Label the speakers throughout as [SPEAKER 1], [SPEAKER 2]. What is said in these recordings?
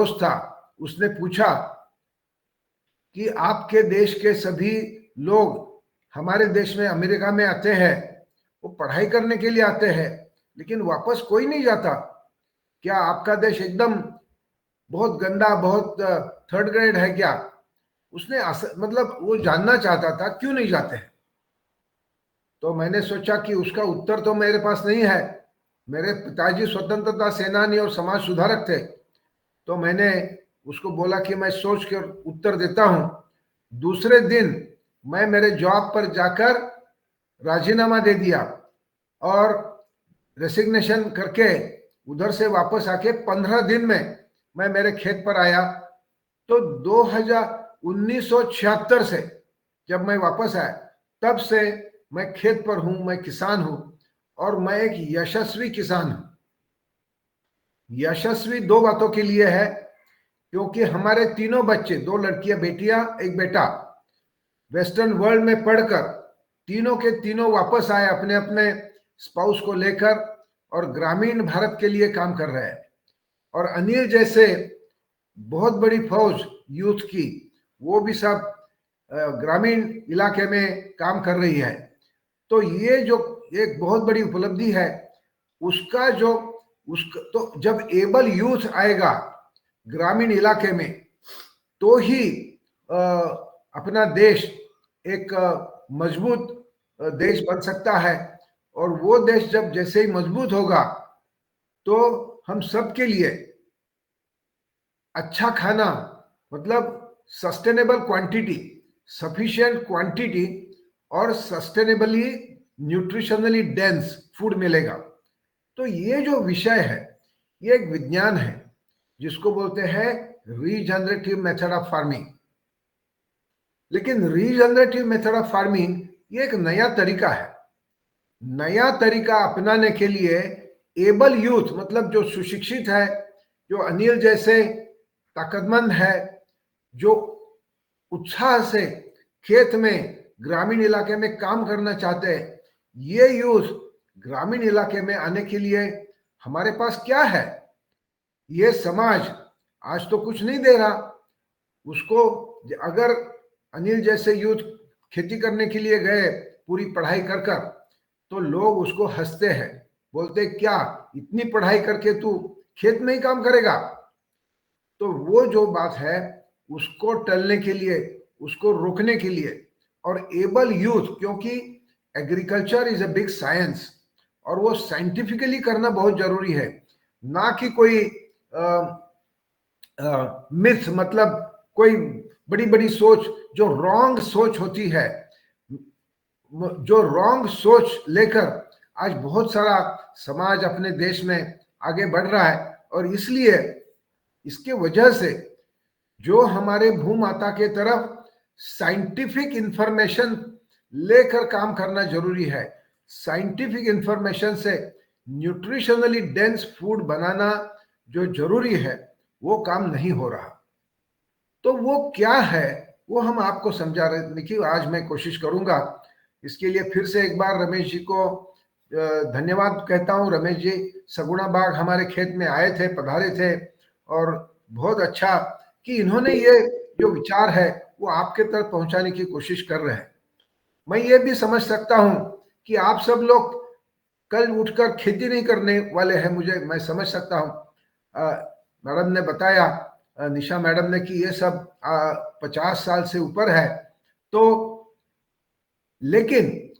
[SPEAKER 1] दोस्त था, उसने पूछा कि आपके देश के सभी लोग हमारे देश में अमेरिका में आते हैं, वो पढ़ाई करने के लिए आते हैं, लेकिन वापस कोई नहीं जाता। क्या आपका देश एकदम बहुत गंदा, बहुत थर्ड ग्रेड है क्या? उसने मतलब वो जानना चाहता था क्यों नहीं जाते हैं। तो मैंने सोचा कि उसका उत्तर तो मेरे पास नहीं है। मेरे पिताजी स्वतंत्रता सेनानी और समाज सुधारक थे, तो मैंने उसको बोला कि मैं सोच कर उत्तर देता हूं। दूसरे दिन मैं मेरे जॉब पर जाकर राजीनामा दे दिया और रेसिग्नेशन करके उधर से वापस आके 15 दिन में मैं मेरे खेत पर आया। तो 1976 से जब मैं वापस आया, तब से मैं खेत पर हूं, मैं किसान हूं, और मैं एक यशस्वी किसान हूं। यशस्वी दो बातों के लिए है, क्योंकि हमारे तीनों बच्चे, 2 लड़कियां बेटियां, 1 बेटा, वेस्टर्न वर्ल्ड में पढ़कर तीनों के तीनों वापस आए अपने अपने स्पाउस को लेकर, और ग्रामीण भारत के लिए काम कर रहे हैं। और अनिल जैसे बहुत बड़ी फौज यूथ की, वो भी सब ग्रामीण इलाके में काम कर रही है। तो ये जो एक बहुत बड़ी उपलब्धि है, उसका जो उसका तो जब एबल यूथ आएगा ग्रामीण इलाके में, तो ही अपना देश एक मजबूत देश बन सकता है। और वो देश जब जैसे ही मजबूत होगा, तो हम सब के लिए अच्छा खाना, मतलब सस्टेनेबल क्वांटिटी, सफिशिएंट क्वांटिटी और सस्टेनेबली न्यूट्रिशनली डेंस फूड मिलेगा। तो ये जो विषय है, ये एक विज्ञान है जिसको बोलते हैं रीजनरेटिव मेथड ऑफ फार्मिंग। लेकिन रीजनरेटिव मेथड ऑफ फार्मिंग ये एक नया तरीका है। नया तरीका अपनाने के लिए एबल यूथ, मतलब जो सुशिक्षित है, जो अनिल जैसे ताकतमंद है, जो उत्साह से खेत में ग्रामीण इलाके में काम करना चाहते हैं, ये यूथ ग्रामीण इलाके में आने के लिए हमारे पास क्या है? ये समाज आज तो कुछ नहीं दे रहा उसको। अगर अनिल जैसे यूथ खेती करने के लिए गए पूरी पढ़ाई कर कर, तो लोग उसको हंसते हैं, बोलते क्या इतनी पढ़ाई करके तू खेत में ही काम करेगा? तो वो जो बात है, उसको टलने के लिए, उसको रोकने के लिए, और एबल यूथ, क्योंकि agriculture is a big science और वो साइंटिफिकली करना बहुत जरूरी है, ना कि कोई मिथ, मतलब कोई बड़ी बड़ी सोच, जो रॉन्ग सोच होती है, जो रॉन्ग सोच लेकर आज बहुत सारा समाज अपने देश में आगे बढ़ रहा है। और इसलिए इसके वजह से जो हमारे भूमाता के तरफ साइंटिफिक इंफॉर्मेशन लेकर काम करना जरूरी है, साइंटिफिक इंफॉर्मेशन से न्यूट्रिशनली डेंस फूड बनाना जो जरूरी है, वो काम नहीं हो रहा। तो वो क्या है, वो हम आपको समझा रहे कि आज मैं कोशिश करूंगा। इसके लिए फिर से एक बार रमेश जी को धन्यवाद कहता हूं। रमेश जी सगुना बाग हमारे खेत में आए थे, पधारे थे, और बहुत अच्छा कि इन्होंने ये जो विचार है वो आपके तरफ पहुंचाने की कोशिश कर रहे हैं। मैं ये भी समझ सकता हूं कि आप सब लोग कल उठकर खेती नहीं करने वाले हैं, मैं समझ सकता हूं। मैडम ने बताया, निशा मैडम ने, कि ये सब 50 साल से ऊपर है। तो लेकिन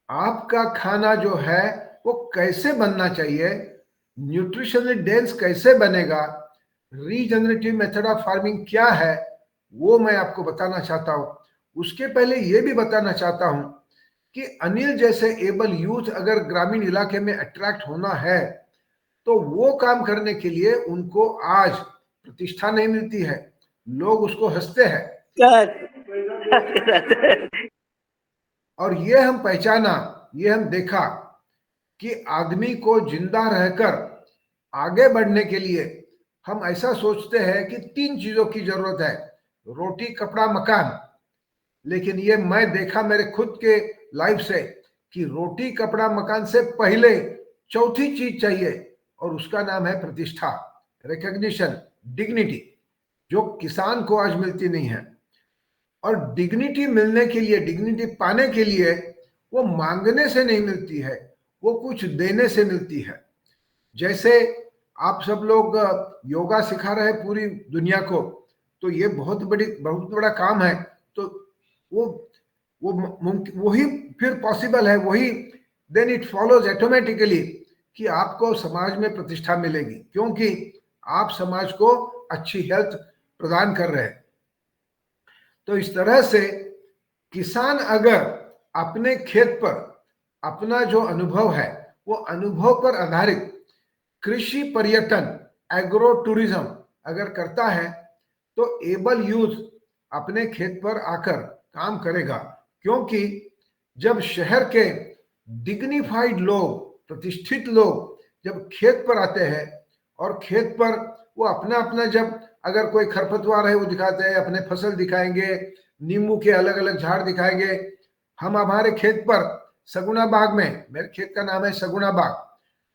[SPEAKER 1] आपका खाना जो है वो कैसे बनना चाहिए, न्यूट्रिशनली डेंस कैसे बनेगा, रीजनरेटिव मेथड ऑफ फार्मिंग क्या है, वो मैं आपको बताना चाहता हूं। उसके पहले ये भी बताना चाहता हूं कि अनिल जैसे एबल यूथ अगर ग्रामीण इलाके में अट्रैक्ट होना है, तो वो काम करने के लिए उनको आज प्रतिष्ठा नहीं मिलती है, लोग उसको हंसते हैं। और ये हम पहचाना, ये हम देखा कि आदमी को जिंदा रहकर आगे बढ़ने के लिए हम ऐसा सोचते हैं कि 3 चीजों की जरूरत है, रोटी, कपड़ा, मकान। लेकिन ये मैं देखा मेरे खुद के लाइफ से कि रोटी, कपड़ा, मकान से पहले चौथी चीज चाहिए, और उसका नाम है प्रतिष्ठा, रिकॉग्निशन, डिग्निटी। जो किसान को आज मिलती नहीं है। और डिग्निटी मिलने के लिए, डिग्निटी पाने के लिए वो मांगने से नहीं मिलती है, वो कुछ देने से मिलती है। जैसे आप सब लोग योगा सिखा रहे हैं पूरी दुनिया को, तो ये बहुत बड़ा काम है। तो वो वही फिर पॉसिबल है, वही देन इट फॉलोज ऑटोमेटिकली कि आपको समाज में प्रतिष्ठा मिलेगी, क्योंकि आप समाज को अच्छी हेल्थ प्रदान कर रहे हैं। तो इस तरह से किसान अगर अपने खेत पर अपना जो अनुभव है वो अनुभव पर आधारित कृषि पर्यटन, एग्रो टूरिज्म अगर करता है, तो एबल यूथ अपने खेत पर आकर काम करेगा। क्योंकि जब शहर के डिग्निफाइड लोग, प्रतिष्ठित लोग जब खेत पर आते हैं और खेत पर वो अपना अपना, जब अगर कोई खरपतवार है वो दिखाते हैं, अपने फसल दिखाएंगे, नींबू के अलग अलग झाड़ दिखाएंगे। हम हमारे खेत पर सगुना बाग में, मेरे खेत का नाम है सगुना बाग,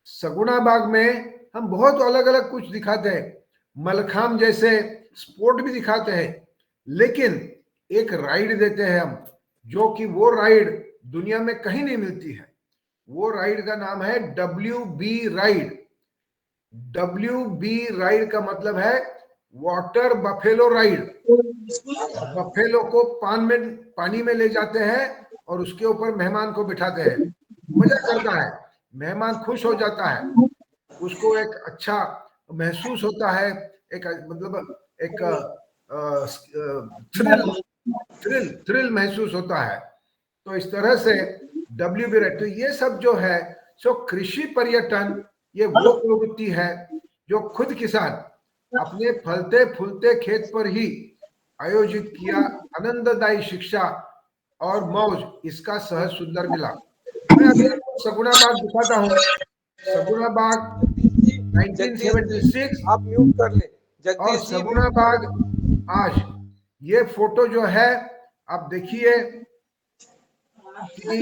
[SPEAKER 1] सगुना बाग में हम बहुत अलग अलग कुछ दिखाते हैं, मलखाम जैसे स्पोर्ट भी दिखाते हैं। लेकिन एक राइड देते हैं हम, जो कि वो राइड दुनिया में कहीं नहीं मिलती है। वो राइड का नाम है WB राइड। WB राइड का मतलब है वाटर बफेलो राइड। बफेलो को पानी में ले जाते हैं और उसके ऊपर मेहमान को बिठाते हैं, मजा करता है, मेहमान खुश हो जाता है, उसको एक अच्छा महसूस होता है, एक मतलब एक थ्रिल महसूस होता है। तो इस तरह से WB राइड, तो ये सब जो है सो कृषि पर्यटन, ये वो प्रवृत्ति है जो खुद किसान अपने फलते फूलते खेत पर ही आयोजित किया। आनंददायी शिक्षा और मौज इसका सहज सुंदर मिला। मैं अभी आपको सगुना बाग दिखाता हूँ। सगुना बाग 1976
[SPEAKER 2] आप म्यूट कर ले
[SPEAKER 1] और
[SPEAKER 2] जगदीश जी।
[SPEAKER 1] सगुना बाग आज। ये फोटो जो है आप देखिए कि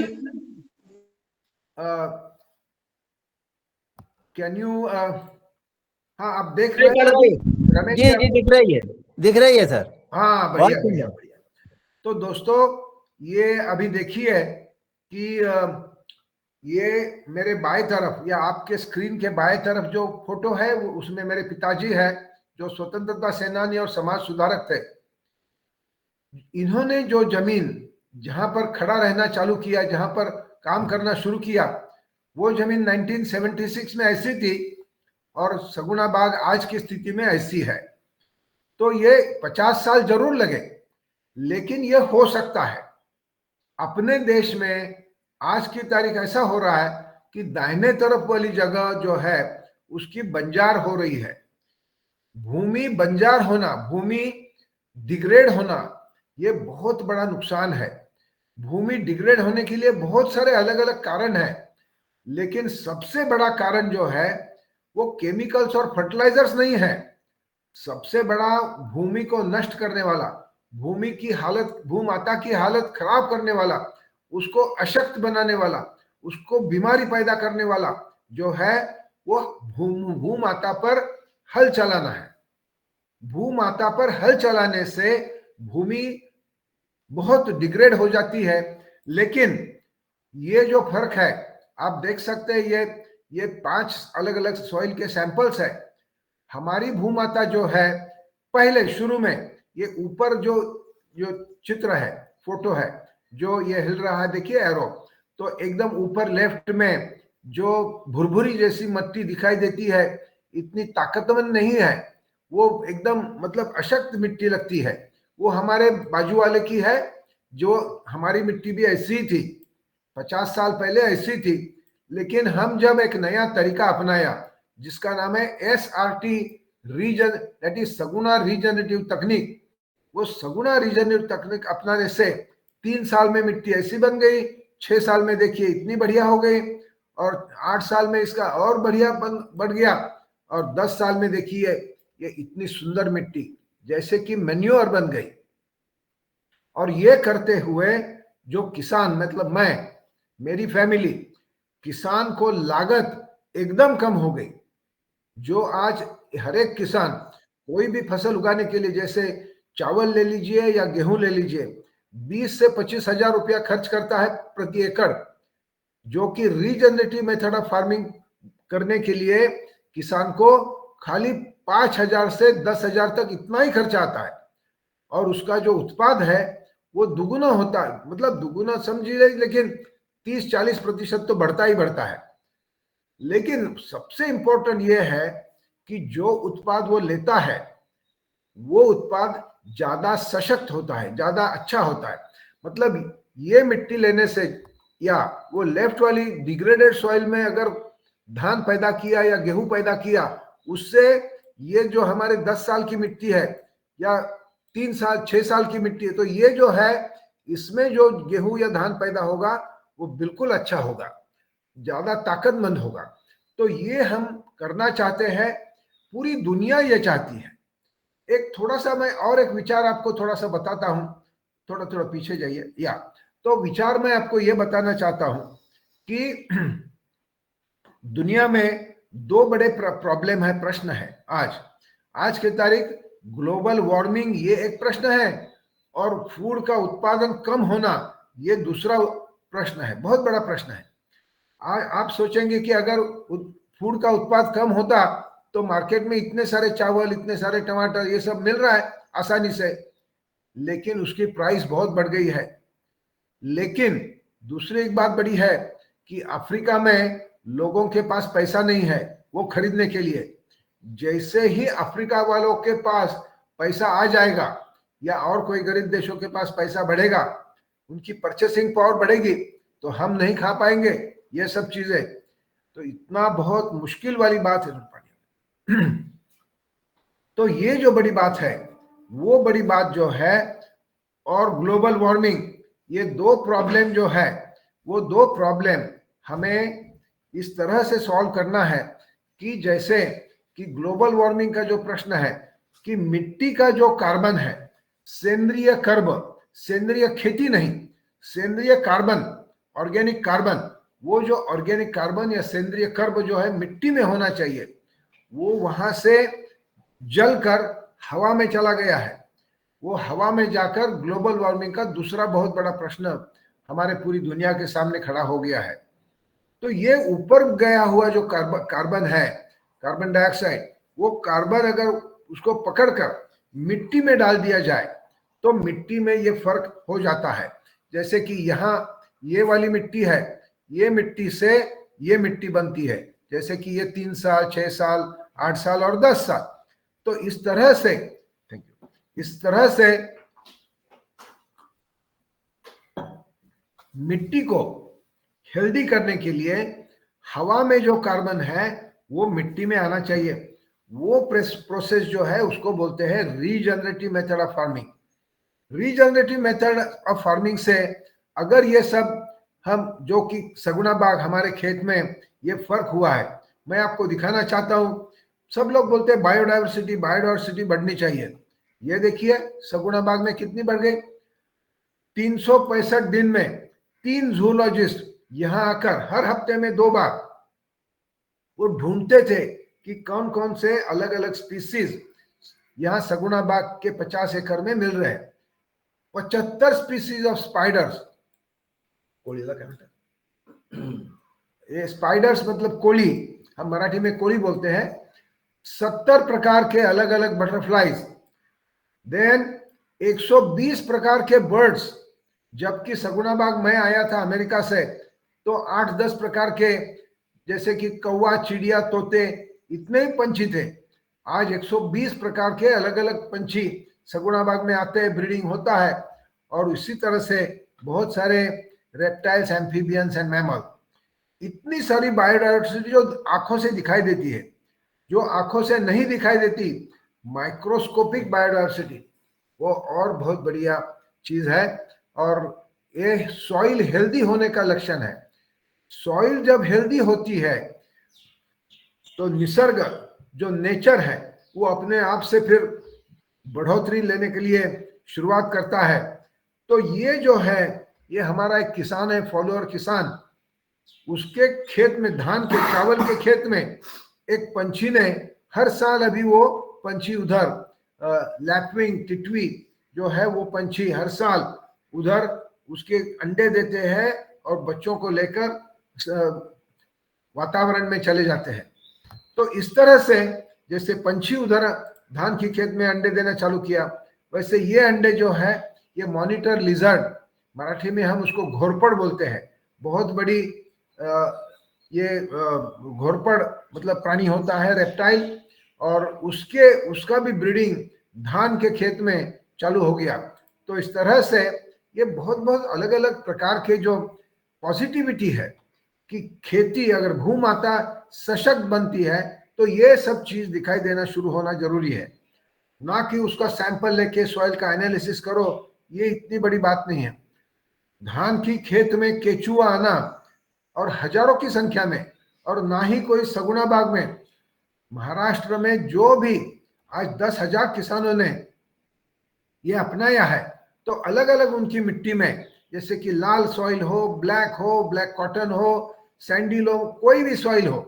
[SPEAKER 1] कैन यू, हाँ आप देख रहे हैं रमेश
[SPEAKER 3] जी जी, दिख रही है सर।
[SPEAKER 1] हाँ
[SPEAKER 3] बहुत
[SPEAKER 1] बढ़िया बढ़िया
[SPEAKER 3] सुंदर।
[SPEAKER 1] बढ़िया। तो दोस्तों ये अभी देखिए कि ये मेरे बाएं तरफ या आपके स्क्रीन के बाएं तरफ जो फोटो है वो, उसमें मेरे पिताजी है जो स्वतंत्रता सेनानी और समाज सुधारक थे। इन्होंने जो जमीन जहां पर खड़ा रहना चालू किया, जहां पर काम करना शुरू किया, वो जमीन 1976 में ऐसी थी और सगुना बाग आज की स्थिति में ऐसी है। तो ये 50 साल जरूर लगे, लेकिन ये हो सकता है। अपने देश में आज की तारीख ऐसा हो रहा है कि दाहिने तरफ वाली जगह जो है उसकी बंजार हो रही है। भूमि बंजार होना, भूमि डिग्रेड होना, ये बहुत बड़ा नुकसान है। भूमि डिग्रेड होने के लिए बहुत सारे अलग अलग कारण हैं, लेकिन सबसे बड़ा कारण जो है वो केमिकल्स और फर्टिलाइजर्स नहीं है। सबसे बड़ा भूमि को नष्ट करने वाला, भूमि की हालत, भूमाता की हालत खराब करने वाला, उसको अशक्त बनाने वाला, उसको बीमारी पैदा करने वाला जो है वो भूमाता पर हल चलाना है। भूमाता पर हल चलाने से भूमि बहुत डिग्रेड हो जाती है। लेकिन ये जो फर्क है आप देख सकते हैं, ये 5 अलग अलग सॉइल के सैंपल्स है। हमारी भूमाता जो है पहले शुरू में, ये ऊपर जो जो चित्र है, फोटो है, जो ये हिल रहा है देखिए एरो, तो एकदम ऊपर लेफ्ट में जो भुरभुरी जैसी मिट्टी दिखाई देती है, इतनी ताकतवर नहीं है, वो एकदम मतलब अशक्त मिट्टी लगती है। वो हमारे बाजू वाले की है, जो हमारी मिट्टी भी ऐसी ही थी, 50 साल पहले ऐसी थी। लेकिन हम जब एक नया तरीका अपनाया जिसका नाम है SRT regen, that is Saguna regenerative तकनीक, वो सगुना रीजनरेटिव तकनीक अपनाने से 3 साल में मिट्टी ऐसी बन गई, 6 साल में देखिए इतनी बढ़िया हो गई, और 8 साल में इसका और बढ़िया बढ़ गया, और 10 साल में देखिए ये इतनी सुंदर मिट्टी जैसे कि मैन्योर बन गई। और ये करते हुए जो किसान, मतलब मैं, मेरी फैमिली, किसान को लागत एकदम कम हो गई। जो आज हर एक किसान कोई भी फसल उगाने के लिए, जैसे चावल ले लीजिए या गेहूं ले लीजिए, 20 से 25 हजार रुपया खर्च करता है प्रति एकड़, जो कि रीजनरेटिव मेथड ऑफ फार्मिंग करने के लिए किसान को खाली 5,000 से 10,000 तक इतना ही खर्चा आता है, और उसका जो उत्पाद है वो दुगुना होता है, मतलब दुगुना समझिए, लेकिन 30-40% तो बढ़ता ही बढ़ता है। लेकिन सबसे इंपॉर्टेंट ये है कि जो उत्पाद वो लेता है वो उत्पाद ज्यादा सशक्त होता है, ज्यादा अच्छा होता है। मतलब ये मिट्टी लेने से, या वो लेफ्ट वाली डिग्रेडेड सॉइल में अगर धान पैदा किया या गेहूं पैदा किया, उससे ये जो हमारे 10 साल की मिट्टी है या 3 साल 6 साल की मिट्टी है, तो ये जो है इसमें जो गेहूं या धान पैदा होगा वो बिल्कुल अच्छा होगा, ज्यादा ताकतमंद होगा। तो ये हम करना चाहते हैं, पूरी दुनिया ये चाहती है। एक थोड़ा सा मैं और एक विचार आपको थोड़ा सा बताता हूं, थोड़ा थोड़ा पीछे जाइए। या तो विचार मैं आपको ये बताना चाहता हूं कि दुनिया में दो बड़े प्रॉब्लम है, प्रश्न है आज के तारीख। ग्लोबल वार्मिंग ये एक प्रश्न है, और फूड का उत्पादन कम होना ये दूसरा प्रश्न है, बहुत बड़ा प्रश्न है। आप सोचेंगे कि अगर फूड का उत्पाद कम होता तो मार्केट में इतने सारे चावल, इतने सारे टमाटर, ये सब मिल रहा है आसानी से, लेकिन उसकी प्राइस बहुत बढ़ गई है। लेकिन दूसरी एक बात बड़ी है कि अफ्रीका में लोगों के पास पैसा नहीं है वो खरीदने के लिए। जैसे ही अफ्रीका वालों के पास पैसा आ जाएगा, या और कोई गरीब देशों के पास पैसा बढ़ेगा, उनकी परचेसिंग पावर बढ़ेगी, तो हम नहीं खा पाएंगे ये सब चीजें। तो इतना बहुत मुश्किल वाली बात है। तो ये जो बड़ी बात है, वो बड़ी बात जो है, और ग्लोबल वार्मिंग, ये दो प्रॉब्लम जो है, वो दो प्रॉब्लम हमें इस तरह से सॉल्व करना है कि जैसे कि ग्लोबल वार्मिंग का जो प्रश्न है कि मिट्टी का जो कार्बन है, सेंद्रीय कार्बन, सेंद्रीय खेती नहीं, सेंद्रीय कार्बन, ऑर्गेनिक कार्बन, वो जो ऑर्गेनिक कार्बन या सेंद्रीय कार्बन जो है मिट्टी में होना चाहिए, वो वहां से जलकर हवा में चला गया है। वो हवा में जाकर ग्लोबल वार्मिंग का दूसरा बहुत बड़ा प्रश्न हमारे पूरी दुनिया के सामने खड़ा हो गया है। तो ये ऊपर गया हुआ जो कार्बन है, कार्बन डाइऑक्साइड, वो कार्बन अगर उसको पकड़कर मिट्टी में डाल दिया जाए तो मिट्टी में ये फर्क हो जाता है। जैसे कि यहाँ ये वाली मिट्टी है, ये मिट्टी से ये मिट्टी बनती है, जैसे कि ये 3 साल 6 साल 8 साल और 10 साल। तो इस तरह से, थैंक यू, इस तरह से मिट्टी को हेल्दी करने के लिए हवा में जो कार्बन है वो मिट्टी में आना चाहिए। वो प्रोसेस जो है उसको बोलते हैं regenerative method of farming. Regenerative method of farming से अगर ये सब हम, जो कि सगुना बाग हमारे खेत में ये फर्क हुआ है, मैं आपको दिखाना चाहता हूं। सब लोग बोलते हैं बायोडाइवर्सिटी, बायोडाइवर्सिटी बढ़नी चाहिए। ये देखिए सगुना बाग में कितनी बढ़ गई। 365 दिन में 3 जूलॉजिस्ट यहां आकर हर हफ्ते में 2 बार वो ढूंढते थे कि कौन कौन से अलग अलग स्पीसीज यहां सगुना बाग के 50 एकड़ में मिल रहे हैं। 75 स्पीसीज ऑफ स्पाइडर्स, कोळीला क्या ये स्पाइडर्स मतलब कोली, हम मराठी में कोली बोलते हैं। 70 प्रकार के अलग अलग बटरफ्लाईज, देन 120 प्रकार के बर्ड्स, जबकि सगुना बाग में आया था अमेरिका से तो 8-10 प्रकार के, जैसे कि कौवा, चिड़िया, तोते, इतने ही पंछी थे। आज 120 प्रकार के अलग अलग पंछी सगुना बाग में आते हैं, ब्रीडिंग होता है। और इसी तरह से बहुत सारे रेप्टाइल्स, एम्फीबियंस एंड मैमल। इतनी सारी बायोडाइवर्सिटी जो आंखों से दिखाई देती है, जो आंखों से नहीं दिखाई देती, माइक्रोस्कोपिक बायोडाइवर्सिटी, वो और बहुत बढ़िया चीज है। और ये सॉइल हेल्दी होने का लक्षण है। सॉइल जब हेल्दी होती है तो निसर्ग, जो नेचर है, वो अपने आप से फिर बढ़ोतरी लेने के लिए शुरुआत करता है। तो ये जो है, ये हमारा एक किसान है, फॉलोअर किसान, उसके खेत में, धान के, चावल के खेत में एक पंछी ने हर साल, अभी वो पंछी उधर लैपविंग टिटवी जो है वो पंछी हर साल उधर उसके अंडे देते हैं और बच्चों को लेकर वातावरण में चले जाते हैं। तो इस तरह से जैसे पंछी उधर धान की खेत में अंडे देना चालू किया, वैसे ये अंडे जो है ये मॉनिटर लिजर्ड, मराठी में हम उसको घोरपड़ बोलते हैं, बहुत बड़ी ये घोरपड़ मतलब प्राणी होता है, रेप्टाइल, और उसका भी ब्रीडिंग धान के खेत में चालू हो गया। तो इस तरह से ये बहुत बहुत अलग अलग प्रकार के जो पॉजिटिविटी है कि खेती अगर भूमाता सशक्त बनती है तो ये सब चीज दिखाई देना शुरू होना जरूरी है, ना कि उसका सैंपल लेके सॉइल का एनालिसिस करो, ये इतनी बड़ी बात नहीं है। धान की खेत में केचुआ आना और हजारों की संख्या में, और ना ही कोई सगुना बाग में, महाराष्ट्र में जो भी आज 10,000 किसानों ने ये अपनाया है, तो अलग अलग उनकी मिट्टी में, जैसे कि लाल सॉइल हो, ब्लैक कॉटन हो, सैंडिल हो, कोई भी सॉइल हो,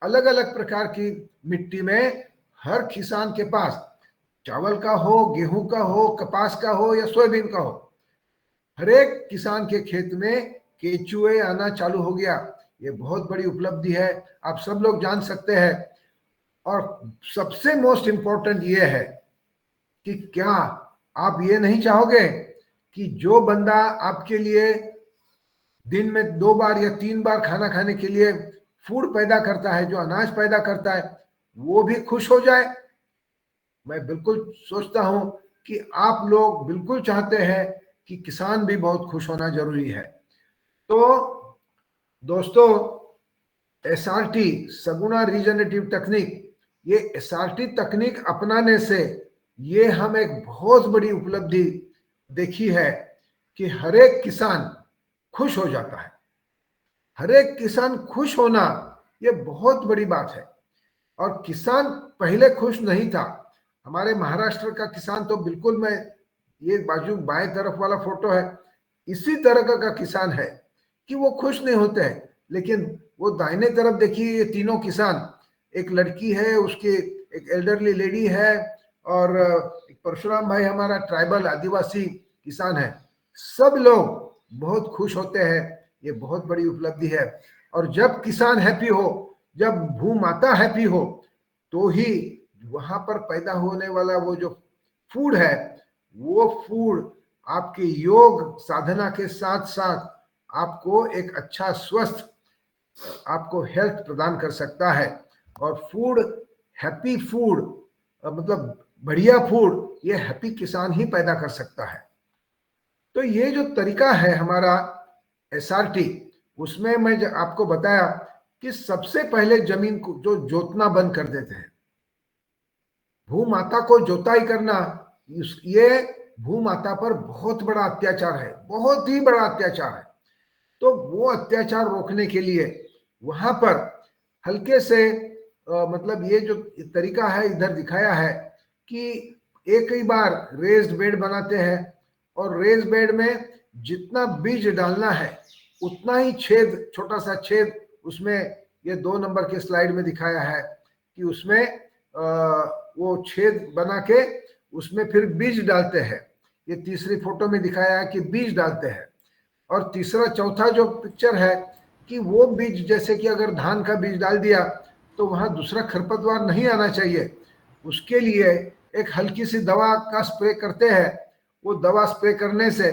[SPEAKER 1] अलग अलग प्रकार की मिट्टी में हर किसान के पास चावल का हो, गेहूं का हो, कपास का हो या सोयाबीन का हो, हर एक किसान के खेत में केचुए आना चालू हो गया। ये बहुत बड़ी उपलब्धि है, आप सब लोग जान सकते हैं। और सबसे मोस्ट इंपॉर्टेंट ये है कि क्या आप ये नहीं चाहोगे कि जो बंदा आपके लिए दिन में 2 बार या 3 बार खाना खाने के लिए फूड पैदा करता है, जो अनाज पैदा करता है, वो भी खुश हो जाए? मैं बिल्कुल सोचता हूं कि आप लोग बिल्कुल चाहते हैं कि किसान भी बहुत खुश होना जरूरी है। तो दोस्तों, एसआरटी सगुना रीजनरेटिव टेक्निक, ये एसआरटी तकनीक अपनाने से ये हम एक बहुत बड़ी उपलब्धि देखी है कि हर एक किसान खुश हो जाता है। हर एक किसान खुश होना ये बहुत बड़ी बात है। और किसान पहले खुश नहीं था। हमारे महाराष्ट्र का किसान तो बिल्कुल, मैं ये बाजू बाएं तरफ वाला फोटो है, इसी तरह का किसान है कि वो खुश नहीं होते हैं। लेकिन वो दाहिने तरफ देखिए, ये तीनों किसान, एक लड़की है, उसकी एक एल्डरली लेडी है, और एक परशुराम भाई हमारा ट्राइबल आदिवासी किसान है, सब लोग बहुत खुश होते हैं। ये बहुत बड़ी उपलब्धि है। और जब किसान हैप्पी हो, जब भूमाता हैप्पी हो, तो ही वहां पर पैदा होने वाला वो जो फूड है, वो फूड आपके योग साधना के साथ साथ आपको एक अच्छा स्वस्थ, आपको हेल्थ प्रदान कर सकता है। और फूड, हैप्पी फूड, मतलब बढ़िया फूड, ये हैप्पी किसान ही पैदा कर सकता है। तो ये जो तरीका है हमारा एसआरटी, उसमें मैं आपको बताया कि सबसे पहले जमीन को जो जोतना बंद कर देते हैं, भूमाता को जोताई करना, ये भूमाता पर बहुत बड़ा अत्याचार है, बहुत ही बड़ा अत्याचार है। तो वो अत्याचार रोकने के लिए वहां पर हल्के से मतलब ये जो तरीका है इधर दिखाया है कि एक ही बार रेज्ड बेड बनाते हैं, और रेज्ड बेड में जितना बीज डालना है उतना ही छेद, छोटा सा छेद, उसमें ये 2 नंबर के स्लाइड में दिखाया है कि उसमें वो छेद बना के उसमें फिर बीज डालते हैं। ये तीसरी फोटो में दिखाया है कि बीज डालते हैं। और तीसरा चौथा जो पिक्चर है कि वो बीज, जैसे कि अगर धान का बीज डाल दिया तो वहां दूसरा खरपतवार नहीं आना चाहिए, उसके लिए एक हल्की सी दवा का स्प्रे करते हैं। वो दवा स्प्रे करने से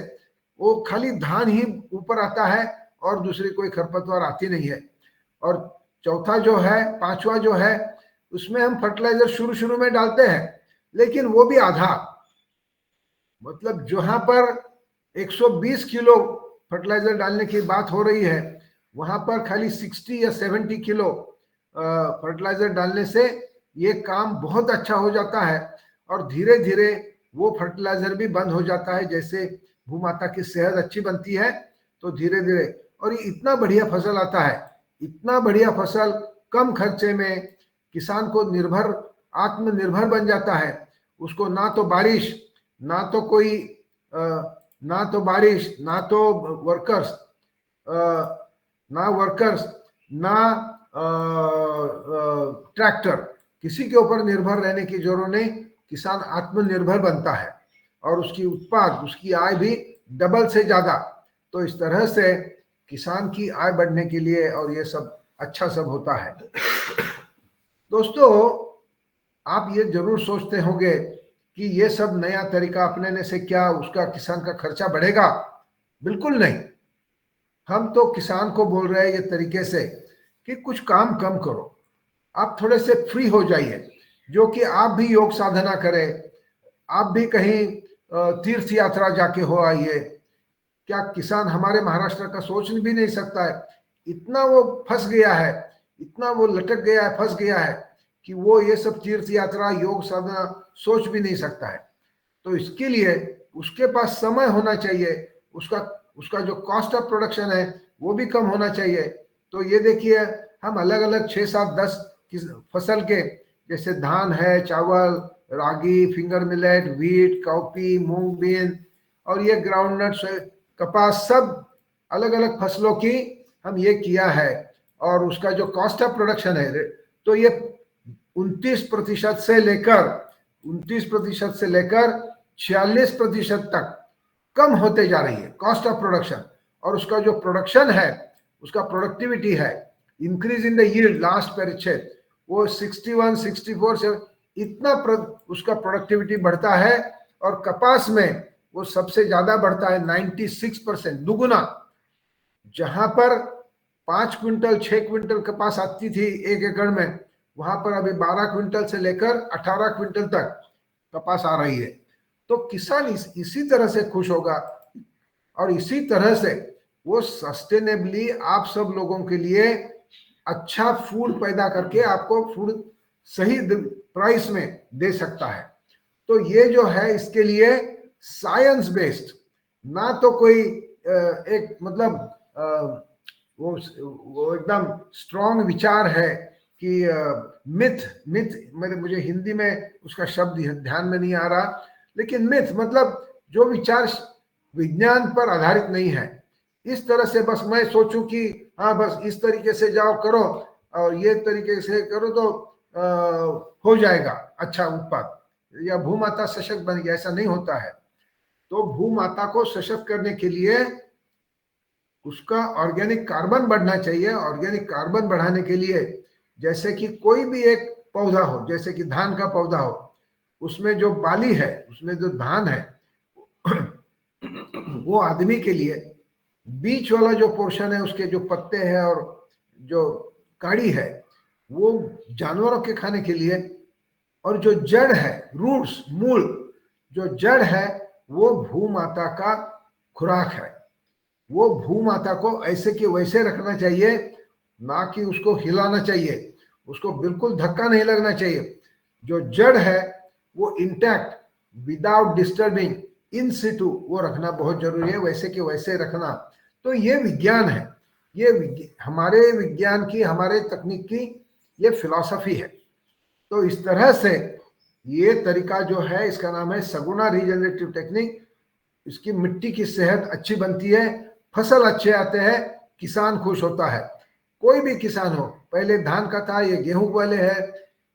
[SPEAKER 1] वो खाली धान ही ऊपर आता है और दूसरी कोई खरपतवार आती नहीं है। और चौथा जो है, पांचवा जो है, उसमें हम फर्टिलाइजर शुरू में डालते हैं, लेकिन वो भी आधा, मतलब जहां पर 120 किलो फर्टिलाइजर डालने की बात हो रही है, वहां पर खाली 60 या 70 किलो फर्टिलाइजर डालने से ये काम बहुत अच्छा हो जाता है। और धीरे धीरे वो फर्टिलाइजर भी बंद हो जाता है। जैसे भूमाता की सेहत अच्छी बनती है तो धीरे धीरे, और ये इतना बढ़िया फसल आता है, इतना बढ़िया फसल, कम खर्चे में किसान को आत्मनिर्भर बन जाता है। उसको ना तो बारिश, ना तो कोई ना तो बारिश, ना तो वर्कर्स, ना ट्रैक्टर, किसी के ऊपर निर्भर रहने की जरूरत नहीं, किसान आत्मनिर्भर बनता है और उसकी उत्पाद, उसकी आय भी डबल से ज्यादा। तो इस तरह से किसान की आय बढ़ने के लिए और ये सब अच्छा सब होता है। दोस्तों, आप ये जरूर सोचते होंगे कि ये सब नया तरीका अपनाने से क्या उसका किसान का खर्चा बढ़ेगा? बिल्कुल नहीं। हम तो किसान को बोल रहे हैं ये तरीके से कि कुछ काम कम करो, आप थोड़े से फ्री हो जाइए, जो कि आप भी योग साधना करें, आप भी कहीं तीर्थ यात्रा जाके हो आइए। क्या किसान हमारे महाराष्ट्र का सोच भी नहीं सकता है? इतना वो फंस गया है, इतना वो लटक गया है, फंस गया है कि वो ये सब तीर्थ यात्रा, योग साधना सोच भी नहीं सकता है। तो इसके लिए उसके पास समय होना चाहिए, उसका उसका जो कॉस्ट ऑफ प्रोडक्शन है वो भी कम होना चाहिए। तो ये देखिए, हम अलग अलग 6 7 10 फसल के, जैसे धान है, चावल, ragi, finger millet, wheat, coffee, moong bean और ये ग्राउंडनट्स, कपास, सब अलग अलग फसलों की हम ये किया है। और उसका जो कॉस्ट ऑफ प्रोडक्शन है, तो ये 29% से लेकर 29% से लेकर 46% तक कम होते जा रही है कॉस्ट ऑफ प्रोडक्शन। और उसका जो प्रोडक्शन है, उसका प्रोडक्टिविटी है, increase in the yield, last परिच्छेद वो 61 64 से इतना उसका प्रोडक्टिविटी बढ़ता है। और कपास में वो सबसे ज्यादा बढ़ता है, 96%, दुगुना। जहां पर 5 क्विंटल 6 क्विंटल कपास आती थी 1 एकड़ में, वहां पर अभी 12 क्विंटल से लेकर 18 क्विंटल तक कपास आ रही है। तो किसान इसी तरह से खुश होगा और इसी तरह से वो सस्टेनेबली आप सब लोगों के लिए अच्छा फूड पैदा करके आपको फूड सही प्राइस में दे सकता है। तो ये जो है, इसके लिए साइंस बेस्ड, ना तो कोई एक मतलब वो एकदम स्ट्रॉन्ग विचार है कि मिथ मिथ मुझे हिंदी में उसका शब्द ध्यान में नहीं आ रहा, लेकिन मिथ मतलब जो विचार विज्ञान पर आधारित नहीं है। इस तरह से बस मैं सोचूं कि हाँ बस इस तरीके से जाओ करो और ये तरीके से करो तो हो जाएगा अच्छा उत्पाद, या भूमाता सशक्त बन गया, ऐसा नहीं होता है। तो भूमाता को सशक्त करने के लिए उसका ऑर्गेनिक कार्बन बढ़ना चाहिए। ऑर्गेनिक कार्बन बढ़ाने के लिए, जैसे कि कोई भी एक पौधा हो, जैसे कि धान का पौधा हो, उसमें जो बाली है, उसमें जो धान है, वो आदमी के लिए, बीच वाला जो पोर्शन है, उसके जो पत्ते हैं और जो काड़ी है, वो जानवरों के खाने के लिए। और जो जड़ है, रूट्स, मूल, जो जड़ है, वो भूमाता का खुराक है। वो भूमाता को ऐसे कि वैसे रखना चाहिए, ना कि उसको हिलाना चाहिए, उसको बिल्कुल धक्का नहीं लगना चाहिए। जो जड़ है वो इंटैक्ट, विदाउट डिस्टर्बिंग, इन सिटू वो रखना बहुत जरूरी है, वैसे कि वैसे रखना। तो ये विज्ञान है, ये हमारे विज्ञान की, हमारे तकनीक की ये फिलॉसफी है। तो इस तरह से ये तरीका जो है, इसका नाम है सगुना रीजनरेटिव टेक्निक। इसकी मिट्टी की सेहत अच्छी बनती है, फसल अच्छे आते हैं, किसान खुश होता है। कोई भी किसान हो, पहले धान का था, ये गेहूं वाले है,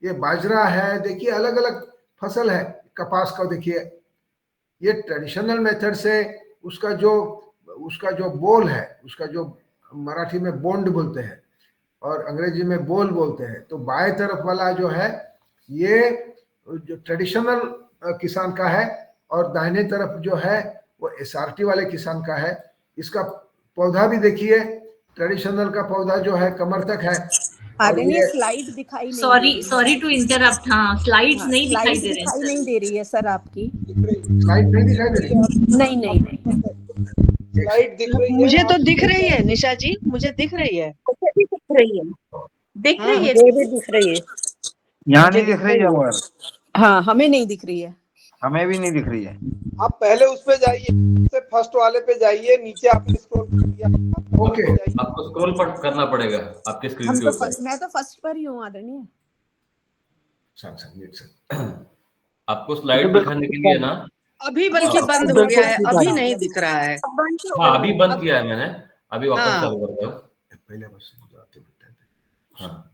[SPEAKER 1] ये बाजरा है, देखिए अलग अलग फसल है। कपास का देखिए, ये ट्रेडिशनल मेथड से उसका जो बोल है, उसका जो मराठी में बोंड बोलते हैं और अंग्रेजी में बोल बोलते हैं, तो बाएं तरफ वाला जो है ये जो ट्रेडिशनल किसान का है, और दाहिने तरफ जो है वो एसआरटी वाले किसान का है। इसका पौधा भी देखिए, ट्रेडिशनल का पौधा जो है कमर तक है। और
[SPEAKER 2] आदरणीय
[SPEAKER 1] ये
[SPEAKER 2] स्लाइड दिखाई नहीं
[SPEAKER 4] सॉरी
[SPEAKER 2] दे रही
[SPEAKER 4] सॉरी टू इंटरप्ट, हाँ स्लाइड्स नहीं दिखाई दे रहे हैं
[SPEAKER 2] दिखाई नहीं दे रही है सर आपकी।
[SPEAKER 1] स्लाइड नहीं दिखाई दे रही?
[SPEAKER 2] नहीं नहीं नहीं
[SPEAKER 5] स्लाइड दिख रही है?
[SPEAKER 6] मुझे तो दिख रही है निशा जी, मुझे दिख रही है।
[SPEAKER 2] मुझे भी दिख रही है, दिख
[SPEAKER 6] हाँ,
[SPEAKER 2] रही है,
[SPEAKER 6] मुझे
[SPEAKER 2] भी दिख रही है।
[SPEAKER 7] यहाँ नहीं दिख रही है मगर,
[SPEAKER 2] हाँ हमें नहीं दिख रही है।
[SPEAKER 7] हमें भी नहीं दिख रही है।
[SPEAKER 5] आप पहले उस पे जाइए, फर्स्ट वाले पे जाइए, नीचे आपने स्क्रॉल किया,
[SPEAKER 1] ओके,
[SPEAKER 8] आपको स्क्रॉल पर करना पड़ेगा आपके स्क्रीन के ऊपर।
[SPEAKER 2] मैं तो फर्स्ट पर ही हूँ आदरणीय।
[SPEAKER 8] आपको स्लाइड दिखाने के लिए ना,
[SPEAKER 6] अभी बल्कि बंद हो गया है, अभी नहीं दिख रहा है।
[SPEAKER 8] हाँ अभी बंद किया है मैंने, अभी वापस
[SPEAKER 6] हाँ।
[SPEAKER 8] चालू करता हूँ।
[SPEAKER 1] पहले बस
[SPEAKER 8] हाँ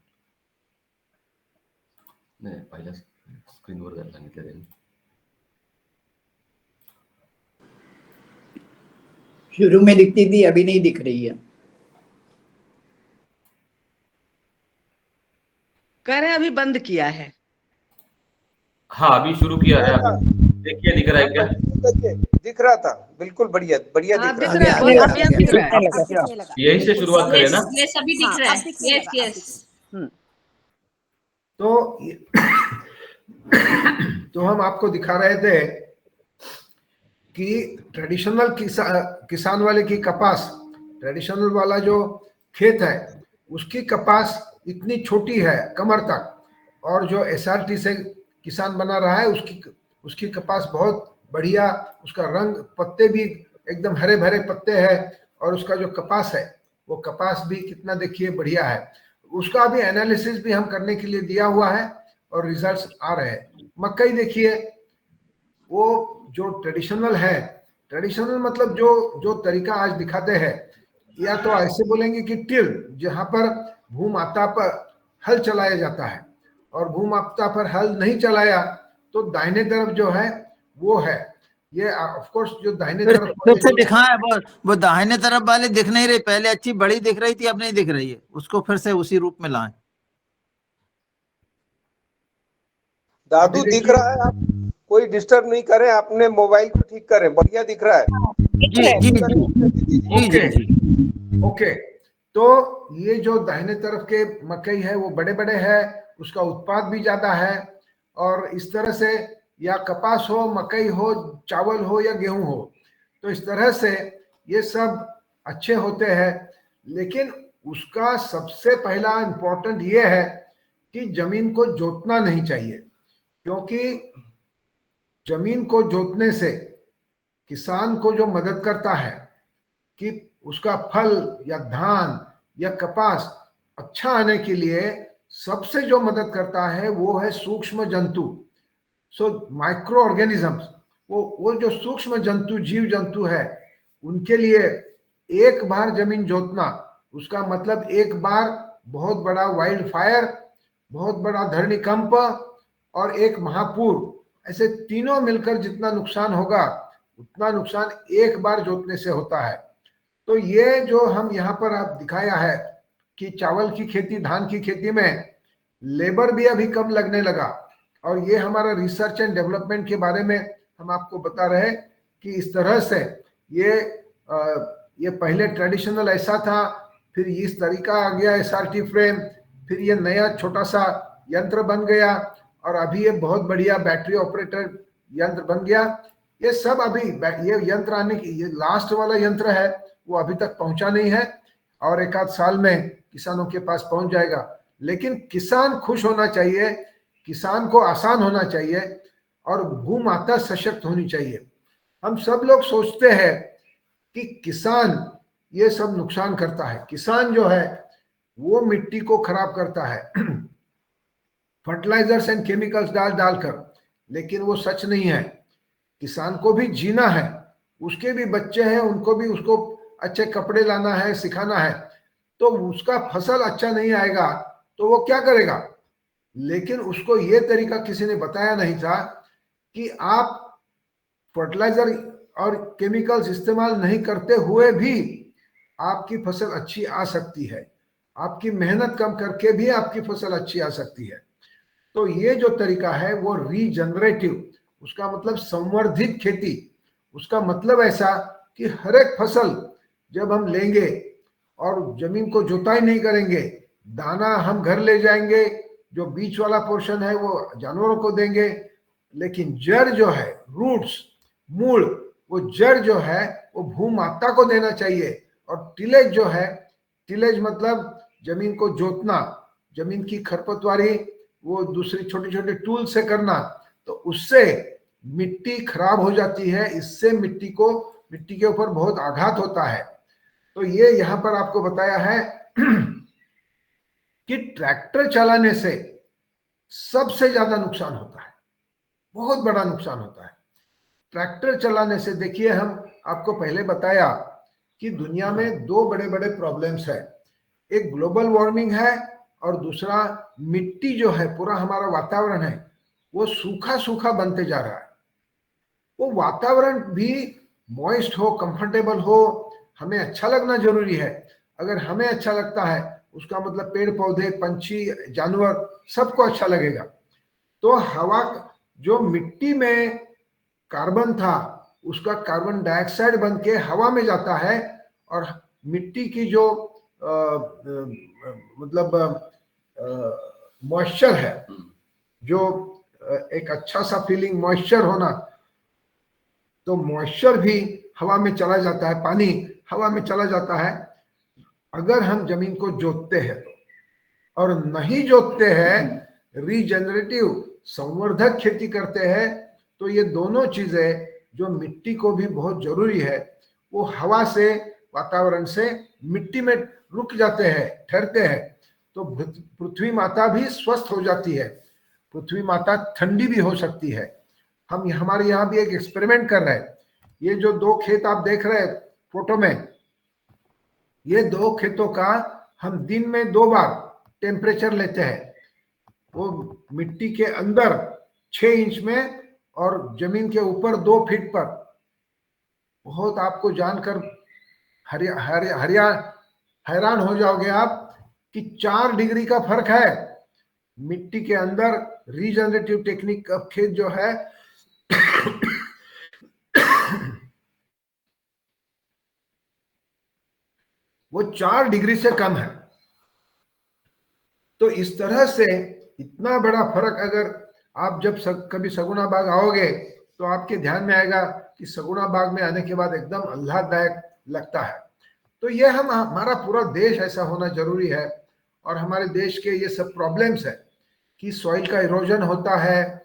[SPEAKER 8] नाही पहिल्या स्क्रीनवर जायला सांगितलं त्यांनी.
[SPEAKER 9] शुरू में दिखती थी, अभी नहीं दिख रही है.
[SPEAKER 6] कह रहे हैं अभी बंद किया है.
[SPEAKER 8] हाँ अभी शुरू किया है. अभी देखिए दिख रहा है क्या?
[SPEAKER 5] दिख रहा था, बिल्कुल बढ़िया बढ़िया
[SPEAKER 6] हाँ,
[SPEAKER 5] दिख
[SPEAKER 6] दिख
[SPEAKER 5] रहा
[SPEAKER 6] रहा है, बहुत बढ़िया दिख रहा है.
[SPEAKER 8] यही से शुरुआत करें ना.
[SPEAKER 4] ये सभी दिख रहा है. Yes yes.
[SPEAKER 1] तो हम आपको दिखा रहे थे कि ट्रेडिशनल किसान वाले की कपास, ट्रेडिशनल वाला जो खेत है उसकी कपास इतनी छोटी है कमर तक, और जो एसआरटी से किसान बना रहा है उसकी कपास बहुत बढ़िया, उसका रंग, पत्ते भी एकदम हरे भरे पत्ते हैं, और उसका जो कपास है वो कपास भी कितना देखिए बढ़िया है. उसका भी एनालिसिस भी हम करने के लिए दिया हुआ है और रिजल्ट्स आ रहे हैं. मकई देखिए, वो जो ट्रेडिशनल है, ट्रेडिशनल मतलब जो तरीका आज दिखाते हैं, या तो ऐसे बोलेंगे कि टिल, जहां पर भूमाता पर हल चलाया जाता है, और भूमाता पर हल नहीं चलाया तो दाहिने तरफ जो है वो है ये. ऑफ कोर्स जो दाहिने तरफ
[SPEAKER 3] फिर से दिखाएं, वो दाहिने तरफ वाले दिख नहीं रही, पहले अच्छी बड़ी दिख रही थी, अब नहीं दिख रही है, उसको फिर से उसी रूप में लाएं.
[SPEAKER 5] दादू दिख रहा है, आप कोई डिस्टर्ब नहीं करें, अपने मोबाइल को ठीक करें, बढ़िया दिख रहा है.
[SPEAKER 3] जी.
[SPEAKER 1] ओके. तो ये जो दाहिने तरफ के मकई है वो बड़े बड़े है, उसका उत्पाद भी ज्यादा है, और इस तरह से या कपास हो, मकई हो, चावल हो या गेहूं हो, तो इस तरह से ये सब अच्छे होते हैं. लेकिन उसका सबसे पहला इंपॉर्टेंट ये है कि जमीन को जोतना नहीं चाहिए, क्योंकि जमीन को जोतने से किसान को जो मदद करता है कि उसका फल या धान या कपास अच्छा आने के लिए सबसे जो मदद करता है वो है सूक्ष्म जंतु. सो माइक्रो ऑर्गेनिजम्स, वो जो सूक्ष्म जंतु, जीव जंतु है, उनके लिए एक बार जमीन जोतना, उसका मतलब एक बार बहुत बड़ा वाइल्ड फायर, बहुत बड़ा धरनीकंप और एक महापूर, ऐसे तीनों मिलकर जितना नुकसान होगा उतना नुकसान एक बार जोतने से होता है. तो ये जो हम यहाँ पर आप दिखाया है कि चावल की खेती, धान की खेती में लेबर भी अभी कम लगने लगा, और ये हमारा रिसर्च एंड डेवलपमेंट के बारे में हम आपको बता रहे कि इस तरह से ये पहले ट्रेडिशनल ऐसा था, फिर इस तरीका आ गया एसआरटी फ्रेम, फिर ये नया छोटा सा यंत्र बन गया, और अभी ये बहुत बढ़िया बैटरी ऑपरेटर यंत्र बन गया. ये सब अभी ये यंत्र आने की, ये लास्ट वाला यंत्र है वो अभी तक पहुंचा नहीं है, और एक आध साल में किसानों के पास पहुंच जाएगा. लेकिन किसान खुश होना चाहिए, किसान को आसान होना चाहिए, और भूमाता सशक्त होनी चाहिए. हम सब लोग सोचते हैं कि किसान ये सब नुकसान करता है, किसान जो है वो मिट्टी को खराब करता है फर्टिलाइजर्स एंड केमिकल्स डालकर, लेकिन वो सच नहीं है. किसान को भी जीना है, उसके भी बच्चे हैं, उनको भी उसको अच्छे कपड़े लाना है, सिखाना है. तो उसका फसल अच्छा नहीं आएगा तो वो क्या करेगा? लेकिन उसको ये तरीका किसी ने बताया नहीं था कि आप फर्टिलाइजर और केमिकल्स इस्तेमाल नहीं करते हुए भी आपकी फसल अच्छी आ सकती है, आपकी मेहनत कम करके भी आपकी फसल अच्छी आ सकती है. तो ये जो तरीका है वो रीजनरेटिव, उसका मतलब संवर्धित खेती, उसका मतलब ऐसा कि हर एक फसल जब हम लेंगे और जमीन को जुताई नहीं करेंगे, दाना हम घर ले जाएंगे, जो बीच वाला पोर्शन है वो जानवरों को देंगे, लेकिन जड़ जो है, रूट्स, मूल, वो जड़ जो है वो भूमाता को देना चाहिए. और टिलेज जो है, टिलेज मतलब जमीन को जोतना, जमीन की खरपतवारी वो दूसरी छोटे छोटे टूल से करना, तो उससे मिट्टी खराब हो जाती है, इससे मिट्टी के ऊपर बहुत आघात होता है. तो ये यहाँ पर आपको बताया है कि ट्रैक्टर चलाने से सबसे ज्यादा नुकसान होता है, बहुत बड़ा नुकसान होता है ट्रैक्टर चलाने से. देखिए, हम आपको पहले बताया कि दुनिया में दो बड़े बड़े प्रॉब्लम्स है, एक ग्लोबल वार्मिंग है और दूसरा मिट्टी जो है, पूरा हमारा वातावरण है वो सूखा सूखा बनते जा रहा है। वो वातावरण भी मॉइस्ट हो, कंफर्टेबल हो, हमें अच्छा लगना जरूरी है। अगर हमें अच्छा लगता है उसका मतलब पेड़ पौधे, पंछी, जानवर सबको अच्छा लगेगा। तो हवा, जो मिट्टी में कार्बन था उसका कार्बन डाइऑक्साइड बन के हवा में जाता है, और मिट्टी की जो मतलब मॉइस्चर है, जो एक अच्छा सा फीलिंग मॉइस्चर होना, तो मॉइस्चर भी हवा में चला जाता है, पानी हवा में चला जाता है अगर हम जमीन को जोतते हैं तो। और नहीं जोतते हैं, रीजेनरेटिव संवर्धक खेती करते हैं, तो ये दोनों चीजें जो मिट्टी को भी बहुत जरूरी है, वो हवा से, वातावरण से मिट्टी में रुक जाते हैं, ठहरते हैं, तो पृथ्वी माता भी स्वस्थ हो जाती है, पृथ्वी माता ठंडी भी हो सकती है। हम हमारे यहाँ भी एक एक्सपेरिमेंट कर रहे हैं। ये जो 2 खेत आप देख रहे हैं फोटो में, ये 2 खेतों का हम दिन में 2 बार टेम्परेचर लेते हैं। वो मिट्टी के अंदर 6 इंच में और जमीन के ऊपर 2 फीट पर। बहुत आपको जानकर हैरान हो जाओगे आप कि 4 डिग्री का फर्क है। मिट्टी के अंदर रीजनरेटिव टेक्निक का खेत जो है वो 4 डिग्री से कम है। तो इस तरह से इतना बड़ा फर्क, अगर आप जब कभी सगुना बाग आओगे तो आपके ध्यान में आएगा कि सगुना बाग में आने के बाद एकदम आह्लाददायक लगता है। तो ये हमारा पूरा देश ऐसा होना जरूरी है। और हमारे देश के ये सब प्रॉब्लम्स है कि सॉइल का इरोजन होता है,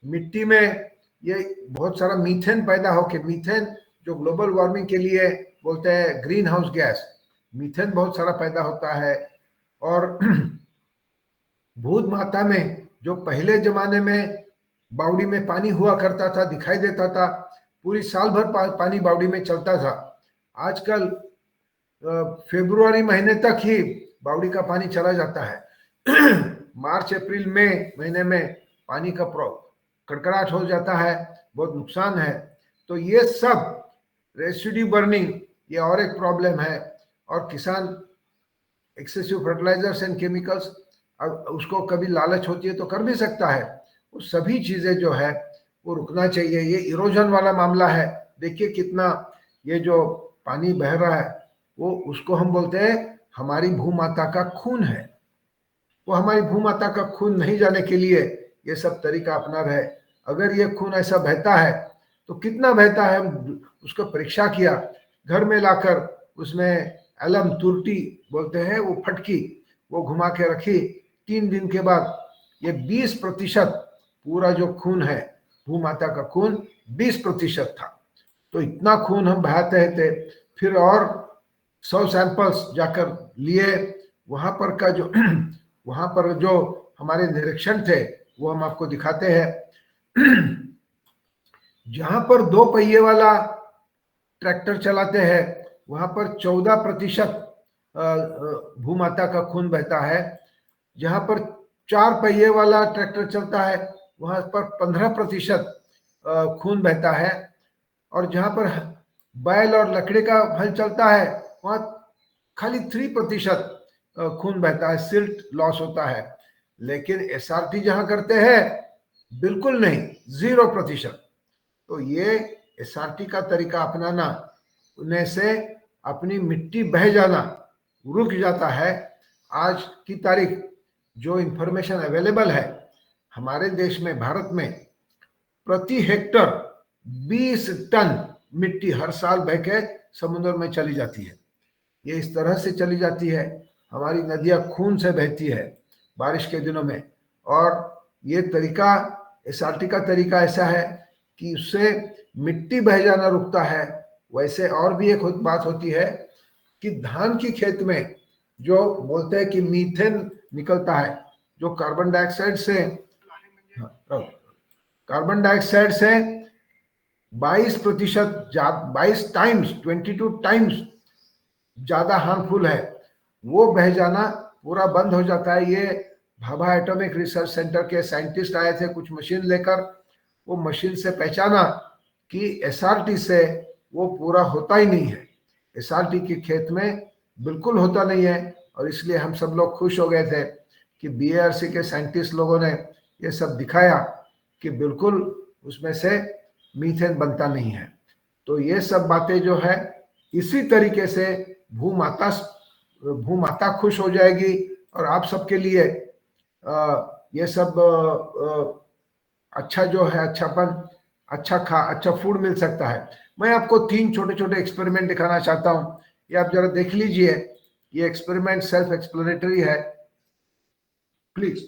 [SPEAKER 1] मिट्टी में ये बहुत सारा मीथेन पैदा होके, मीथेन जो ग्लोबल वार्मिंग के लिए बोलते हैं ग्रीन हाउस गैस, मीथेन बहुत सारा पैदा होता है। और भूत माता में जो पहले जमाने में बावड़ी में पानी हुआ करता था, दिखाई देता था, पूरी साल भर पानी बावड़ी में चलता था। आजकल फरवरी महीने तक ही बावड़ी का पानी चला जाता है। मार्च अप्रैल मई महीने में पानी का कड़कड़ाहट हो जाता है, बहुत नुकसान है। तो ये सब रेसिड्यू बर्निंग, ये और एक प्रॉब्लम है। और किसान एक्सेसिव फर्टिलाइजर्स एंड केमिकल्स, उसको कभी लालच होती है तो कर भी सकता है। वो सभी चीजें जो है वो रुकना चाहिए। ये इरोजन वाला मामला है। देखिए कितना ये जो पानी बह रहा है, वो उसको हम बोलते हैं हमारी भूमाता का खून है। वो हमारी भूमाता का खून नहीं जाने के लिए ये सब तरीका अपना रहे। अगर ये खून ऐसा बहता है तो कितना बहता है, हम उसको परीक्षा किया, घर में लाकर उसमें अलम तुरटी बोलते हैं, वो फटकी वो घुमा के रखी। 3 दिन के बाद ये 20% पूरा जो खून है, भूमाता का खून 20% था। तो इतना खून हम बहाते थे। फिर और 100 सैंपल्स जाकर लिए, वहां पर जो हमारे निरीक्षण थे वो हम आपको दिखाते हैं। जहां पर 2 पहिए वाला ट्रैक्टर चलाते हैं वहां पर 14% भूमाता का खून बहता है। जहां पर 4 पहिए वाला ट्रैक्टर चलता है वहां पर 15% खून बहता है। और जहां पर बैल और लकड़ी का हल चलता है वहां खाली 3% खून बहता है, सिल्ट लॉस होता है। लेकिन एसआरटी जहां करते हैं बिल्कुल नहीं, 0%। तो ये एसआरटी का तरीका अपनाना, उन्हें से अपनी मिट्टी बह जाना रुक जाता है। आज की तारीख जो इंफॉर्मेशन अवेलेबल है हमारे देश में, भारत में, प्रति हेक्टर 20 टन मिट्टी हर साल बह के समुद्र में चली जाती है। ये इस तरह से चली जाती है, हमारी नदियां खून से बहती है बारिश के दिनों में। और ये तरीका, एसआरटी का तरीका ऐसा है कि उससे मिट्टी बह जाना रुकता है। वैसे और भी एक बात होती है कि धान की खेत में जो बोलते हैं कि मीथेन निकलता है, जो कार्बन डाइऑक्साइड से 22 टाइम्स ज्यादा हार्मफुल है, वो बह जाना पूरा बंद हो जाता है। ये भाभा एटॉमिक रिसर्च सेंटर के साइंटिस्ट आए थे कुछ मशीन लेकर, वो मशीन से पहचाना कि एसआरटी से वो पूरा होता ही नहीं है, एसआरटी के खेत में बिल्कुल होता नहीं है। और इसलिए हम सब लोग खुश हो गए थे कि बीएआरसी के साइंटिस्ट लोगों ने ये सब दिखाया कि बिल्कुल उसमें से मीथेन बनता नहीं है। तो ये सब बातें जो है, इसी तरीके से भूमाता खुश हो जाएगी और आप सबके लिए ये सब अच्छा जो है, अच्छा फूड मिल सकता है। मैं आपको 3 छोटे छोटे एक्सपेरिमेंट दिखाना चाहता हूं, ये आप जरा देख लीजिए। ये एक्सपेरिमेंट सेल्फ एक्सप्लेनेटरी है, प्लीज।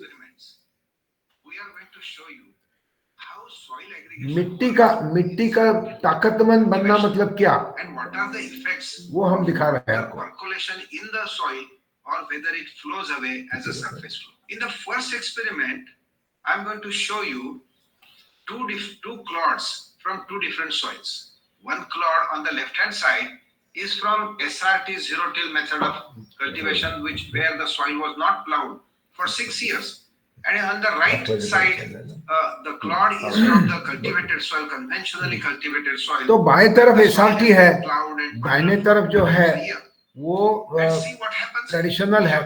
[SPEAKER 1] मिट्टी का ताकतमंद बनना मतलब क्या, वो हम दिखा रहे हैं आपको।
[SPEAKER 10] or whether it flows away as a surface flow. In the first experiment, I'm going to show you two clods from 2 different soils. One clod on the left hand side is from SRT zero-till method of cultivation, where the soil was not plowed for 6 years. And on the right side, the clod is from the cultivated soil, conventionally cultivated soil.
[SPEAKER 1] तो बाएं तरफ SRT है, दाहिने तरफ जो है वो traditional है।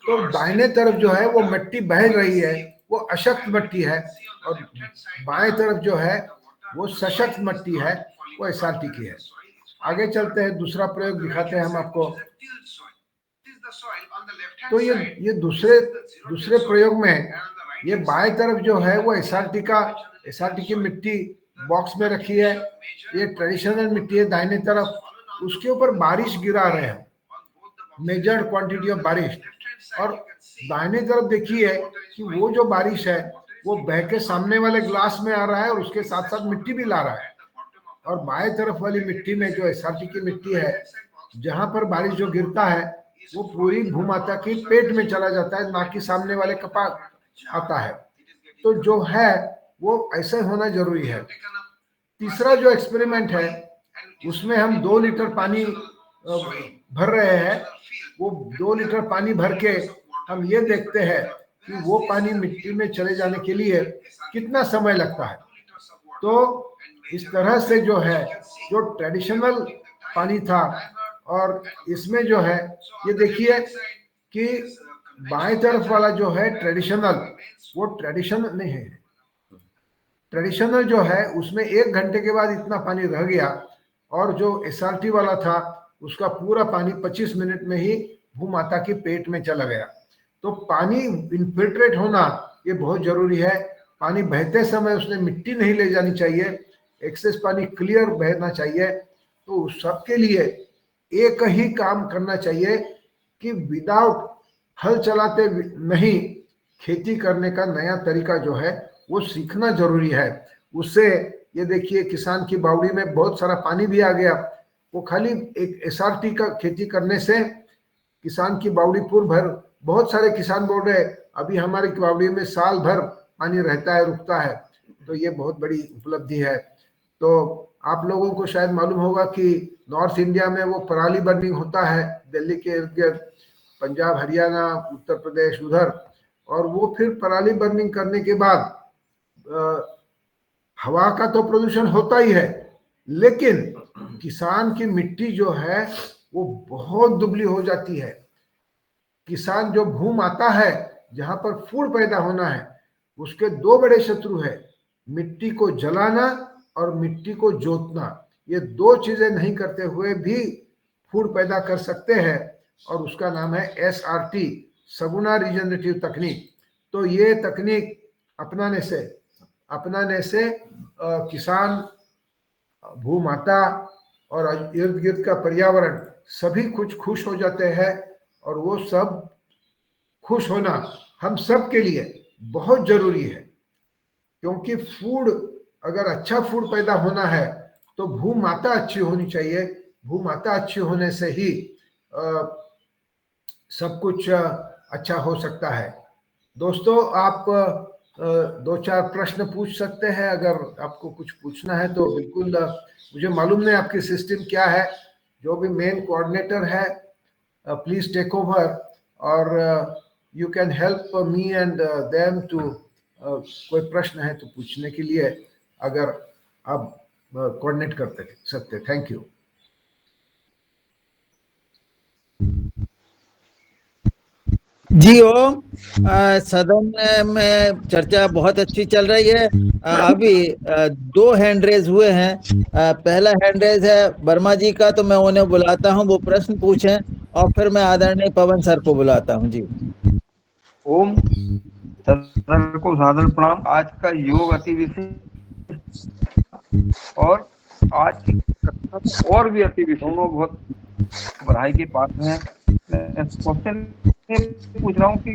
[SPEAKER 1] तो दाहिने तरफ जो है वो मिट्टी बह रही है, वो अशक्त मिट्टी है, और बाएं तरफ जो है वो सशक्त मिट्टी है, वो एसआरटी की है। आगे चलते हैं, दूसरा प्रयोग दिखाते हैं हम आपको। तो ये दूसरे प्रयोग में ये बाएं तरफ जो है वो एसआरटी की मिट्टी बॉक्स में रखी है, ये ट्रेडिशनल मिट्टी है दाहिने तरफ, उसके ऊपर बारिश गिरा रहे हैं, मेजर्ड क्वांटिटी ऑफ बारिश। और दाहिने तरफ देखिए कि वो जो बारिश है वो बह के सामने वाले ग्लास में आ रहा है और उसके साथ साथ मिट्टी भी ला रहा है। और बाएं तरफ वाली मिट्टी में जो एसआरटी की मिट्टी है, जहां पर बारिश जो गिरता है वो पूरी भूमाता के पेट में चला जाता है, ना कि सामने वाले कपाट आता है। तो जो है वो ऐसे होना जरूरी है। तीसरा जो एक्सपेरिमेंट है उसमें हम 2 लीटर पानी भर रहे हैं। वो 2 लीटर पानी भर के हम ये देखते हैं कि वो पानी मिट्टी में चले जाने के लिए कितना समय लगता है। तो इस तरह से जो है, जो ट्रेडिशनल पानी था और इसमें जो है, ये देखिए कि बाएं तरफ वाला जो है ट्रेडिशनल, वो ट्रेडिशनल नहीं है। ट्रेडिशनल जो है उसमें 1 घंटे के बाद इतना पानी रह गया, और जो एसआरटी वाला था उसका पूरा पानी 25 मिनट में ही भूमाता के पेट में चला गया। तो पानी इन्फिल्ट्रेट होना ये बहुत जरूरी है। पानी बहते समय उसने मिट्टी नहीं ले जानी चाहिए, एक्सेस पानी क्लियर बहना चाहिए। तो सबके लिए एक ही काम करना चाहिए कि विदाउट हल चलाते नहीं खेती करने का नया तरीका जो है वो सीखना जरूरी है। उससे ये देखिए किसान की बावड़ी में बहुत सारा पानी भी आ गया। वो खाली एक एसआरटी का खेती करने से किसान की बावड़ी पूर्व भर, बहुत सारे किसान बोल रहे अभी हमारी बावड़ी में साल भर पानी रहता है, रुकता है। तो ये बहुत बड़ी उपलब्धि है। तो आप लोगों को शायद मालूम होगा कि नॉर्थ इंडिया में वो पराली बर्निंग होता है, दिल्ली के इर्द गिर्द, पंजाब, हरियाणा, उत्तर प्रदेश उधर। और वो फिर पराली बर्निंग करने के बाद हवा का तो प्रदूषण होता ही है, लेकिन किसान की मिट्टी जो है वो बहुत दुबली हो जाती है। किसान जो भूमाता है जहां पर फूड पैदा होना है, उसके 2 बड़े शत्रु है, मिट्टी को जलाना और मिट्टी को जोतना। ये 2 चीजें नहीं करते हुए भी फूड पैदा कर सकते हैं, और उसका नाम है एसआरटी, सगुना रीजनरेटिव तकनीक। तो ये तकनीक अपनाने से किसान, भूमाता और इर्द गिर्द का पर्यावरण सभी कुछ खुश हो जाते हैं। और वो सब खुश होना हम सब के लिए बहुत जरूरी है, क्योंकि फूड, अगर अच्छा फूड पैदा होना है तो भूमाता अच्छी होनी चाहिए। भूमाता अच्छी होने से ही सब कुछ अच्छा हो सकता है। दोस्तों, आप 2-4 प्रश्न पूछ सकते हैं। अगर आपको कुछ पूछना है तो बिल्कुल, मुझे मालूम नहीं आपकी सिस्टम क्या है। जो भी मेन कोऑर्डिनेटर है प्लीज टेक ओवर और you can help me and them too, कोई प्रश्न है तो पूछने के लिए अगर आप कोऑर्डिनेट करते सकते। Thank you.
[SPEAKER 3] जी ओम, सदन में चर्चा बहुत अच्छी चल रही है। अभी 2 हैंड रेज हुए हैं। पहला हैंड रेज है वर्मा जी का, तो मैं उन्हें बुलाता हूं, वो प्रश्न पूछें, और फिर मैं आदरणीय पवन सर को बुलाता हूं। जी
[SPEAKER 7] ओम, सदन को सादर प्रणाम। आज का योग अति विशेष और आज की कक्षा और भी अति विशेष, दोनों बहुत बधाई के पात्र हैं। मैं क्वेश्चन पूछ रहा हूँ कि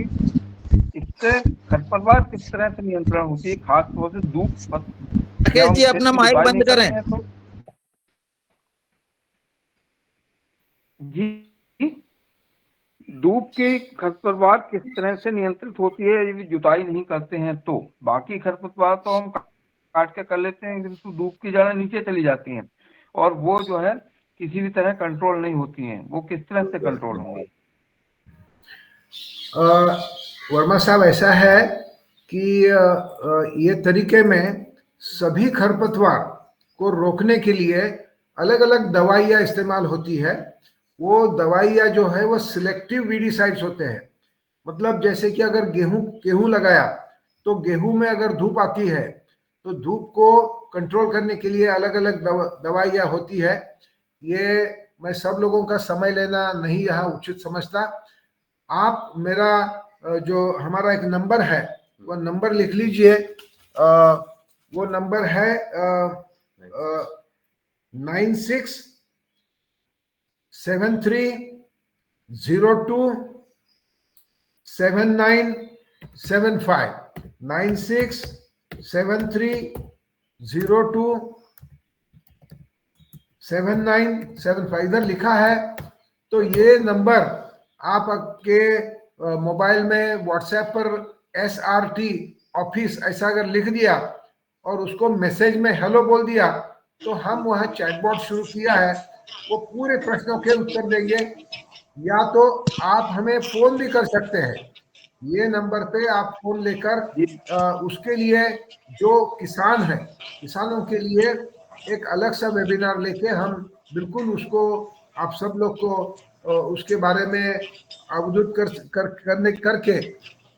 [SPEAKER 7] इससे खरपतवार किस तरह से नियंत्रण होती है, खास तौर से धूप
[SPEAKER 3] राकेश जी अपना माइक बंद करें।
[SPEAKER 7] तो जी, धूप की खरपतवार किस तरह से नियंत्रित होती है यदि जुताई नहीं करते हैं तो? बाकी खरपतवार तो हम काट के कर लेते हैं, किंतु धूप की जड़ें नीचे चली जाती हैं और वो जो है किसी भी तरह कंट्रोल नहीं होती हैं। वो किस तरह से कंट्रोल होंगी?
[SPEAKER 1] वर्मा साहब, ऐसा है कि ये तरीके में सभी खरपतवार को रोकने के लिए अलग अलग दवाइयाँ इस्तेमाल होती है। वो दवाइयाँ जो है वो सिलेक्टिव वीडिसाइड्स होते हैं। मतलब जैसे कि अगर गेहूं लगाया तो गेहूं में अगर धूप आती है तो धूप को कंट्रोल करने के लिए अलग अलग दवाइयाँ होती है। ये मैं सब लोगों का समय लेना नहीं यहाँ उचित समझता। आप मेरा जो हमारा एक नंबर है वो नंबर लिख लीजिए। वो नंबर है 9673027975 9673027975 इधर लिखा है। तो ये नंबर आप आपके मोबाइल में व्हाट्सएप पर SRT ऑफिस ऐसा अगर लिख दिया और उसको मैसेज में हेलो बोल दिया तो हम वहाँ चैटबॉट शुरू किया है, वो पूरे प्रश्नों के उत्तर देंगे। या तो आप हमें फोन भी कर सकते हैं, ये नंबर पे आप फोन लेकर उसके लिए जो किसान है, किसानों के लिए एक अलग सा वेबिनार लेके हम बिल्कुल उसको आप सब लोग को उसके बारे में अवगत करके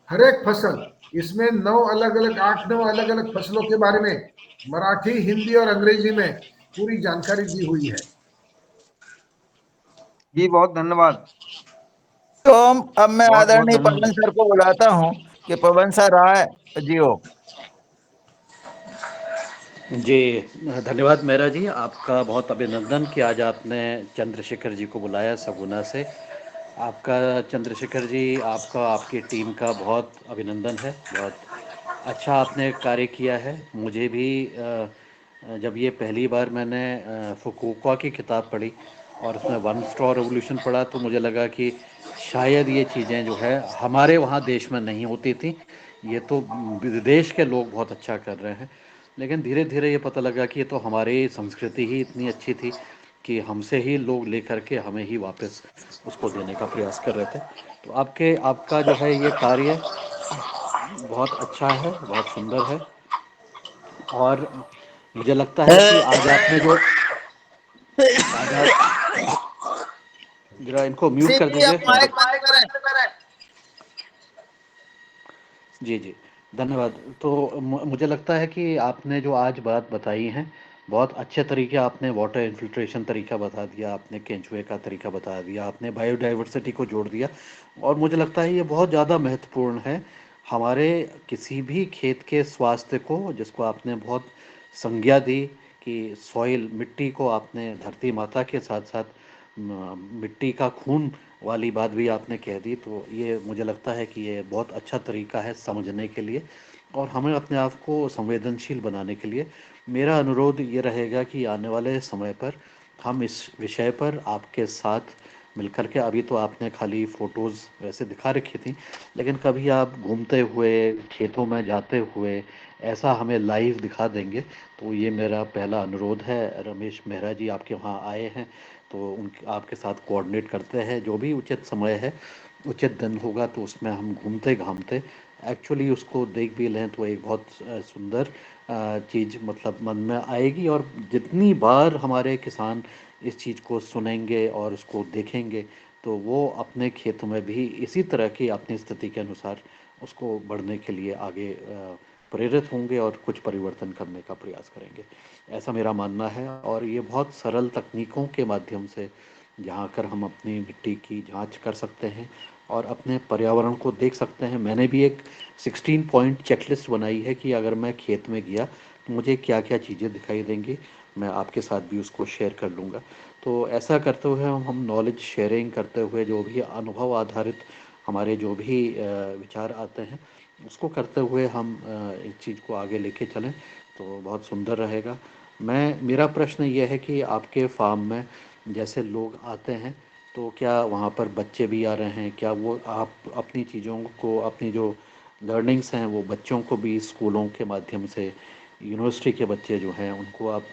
[SPEAKER 1] हर एक फसल, इसमें 8-9 अलग अलग फसलों के बारे में मराठी, हिंदी और अंग्रेजी में पूरी जानकारी दी हुई है।
[SPEAKER 7] जी बहुत धन्यवाद।
[SPEAKER 3] तो अब मैं
[SPEAKER 7] बहुत
[SPEAKER 3] आदरणीय
[SPEAKER 7] धन्यवाद।
[SPEAKER 3] पवन सर को बुलाता हूं कि पवन सर आए। जी ओ
[SPEAKER 11] जी धन्यवाद मेहरा जी, आपका बहुत अभिनंदन कि आज आपने चंद्रशेखर जी को बुलाया सगुना से। आपका चंद्रशेखर जी, आपका आपकी टीम का बहुत अभिनंदन है। बहुत अच्छा आपने कार्य किया है। मुझे भी जब ये पहली बार मैंने फुकुओका की किताब पढ़ी और उसमें 1 स्ट्रॉ रेवोल्यूशन पढ़ा तो मुझे लगा कि शायद ये चीज़ें जो है हमारे वहाँ देश में नहीं होती थी, ये तो विदेश के लोग बहुत अच्छा कर रहे हैं। लेकिन धीरे धीरे ये पता लगा कि ये तो हमारी संस्कृति ही इतनी अच्छी थी कि हमसे ही लोग लेकर के हमें ही वापस उसको देने का प्रयास कर रहे थे। तो आपका जो है ये कार्य बहुत अच्छा है, बहुत सुंदर है। और मुझे लगता है कि आज आपने जो जरा इनको म्यूट कर दीजिए। जी जी धन्यवाद। तो मुझे लगता है कि आपने जो आज बात बताई है बहुत अच्छे तरीके आपने वाटर इन्फिल्ट्रेशन तरीका बता दिया, आपने केंचुए का तरीका बता दिया, आपने बायोडाइवर्सिटी को जोड़ दिया। और मुझे लगता है ये बहुत ज़्यादा महत्वपूर्ण है हमारे किसी भी खेत के स्वास्थ्य को, जिसको आपने बहुत संज्ञा दी कि सॉइल, मिट्टी को आपने धरती माता के साथ साथ मिट्टी का खून वाली बात भी आपने कह दी। तो ये मुझे लगता है कि ये बहुत अच्छा तरीका है समझने के लिए और हमें अपने आप को संवेदनशील बनाने के लिए। मेरा अनुरोध ये रहेगा कि आने वाले समय पर हम इस विषय पर आपके साथ मिलकर के। अभी तो आपने खाली फोटोज़ वैसे दिखा रखी थी, लेकिन कभी आप घूमते हुए खेतों में जाते हुए ऐसा हमें लाइव दिखा देंगे तो ये मेरा पहला अनुरोध है। रमेश मेहरा जी आपके वहाँ आए हैं तो उन आपके साथ कोऑर्डिनेट करते हैं, जो भी उचित समय है उचित दिन होगा तो उसमें हम घूमते घामते एक्चुअली उसको देख भी लें तो एक बहुत सुंदर चीज़ मतलब मन में आएगी। और जितनी बार हमारे किसान इस चीज़ को सुनेंगे और उसको देखेंगे तो वो अपने खेतों में भी इसी तरह की अपनी स्थिति के अनुसार उसको बढ़ने के लिए आगे प्रेरित होंगे और कुछ परिवर्तन करने का प्रयास करेंगे, ऐसा मेरा मानना है। और ये बहुत सरल तकनीकों के माध्यम से जहाँ कर हम अपनी मिट्टी की जांच कर सकते हैं और अपने पर्यावरण को देख सकते हैं। मैंने भी एक 16 पॉइंट चेकलिस्ट बनाई है कि अगर मैं खेत में गया तो मुझे क्या क्या चीज़ें दिखाई देंगी, मैं आपके साथ भी उसको शेयर कर लूँगा। तो ऐसा करते हुए हम नॉलेज शेयरिंग करते हुए जो भी अनुभव आधारित हमारे जो भी विचार आते हैं उसको करते हुए हम इस चीज़ को आगे लेके चलें तो बहुत सुंदर रहेगा। मेरा प्रश्न ये है कि आपके फार्म में जैसे लोग आते हैं तो क्या वहाँ पर बच्चे भी आ रहे हैं? क्या वो आप अपनी चीज़ों को अपनी जो लर्निंग्स हैं वो बच्चों को भी स्कूलों के माध्यम से यूनिवर्सिटी के बच्चे जो हैं उनको आप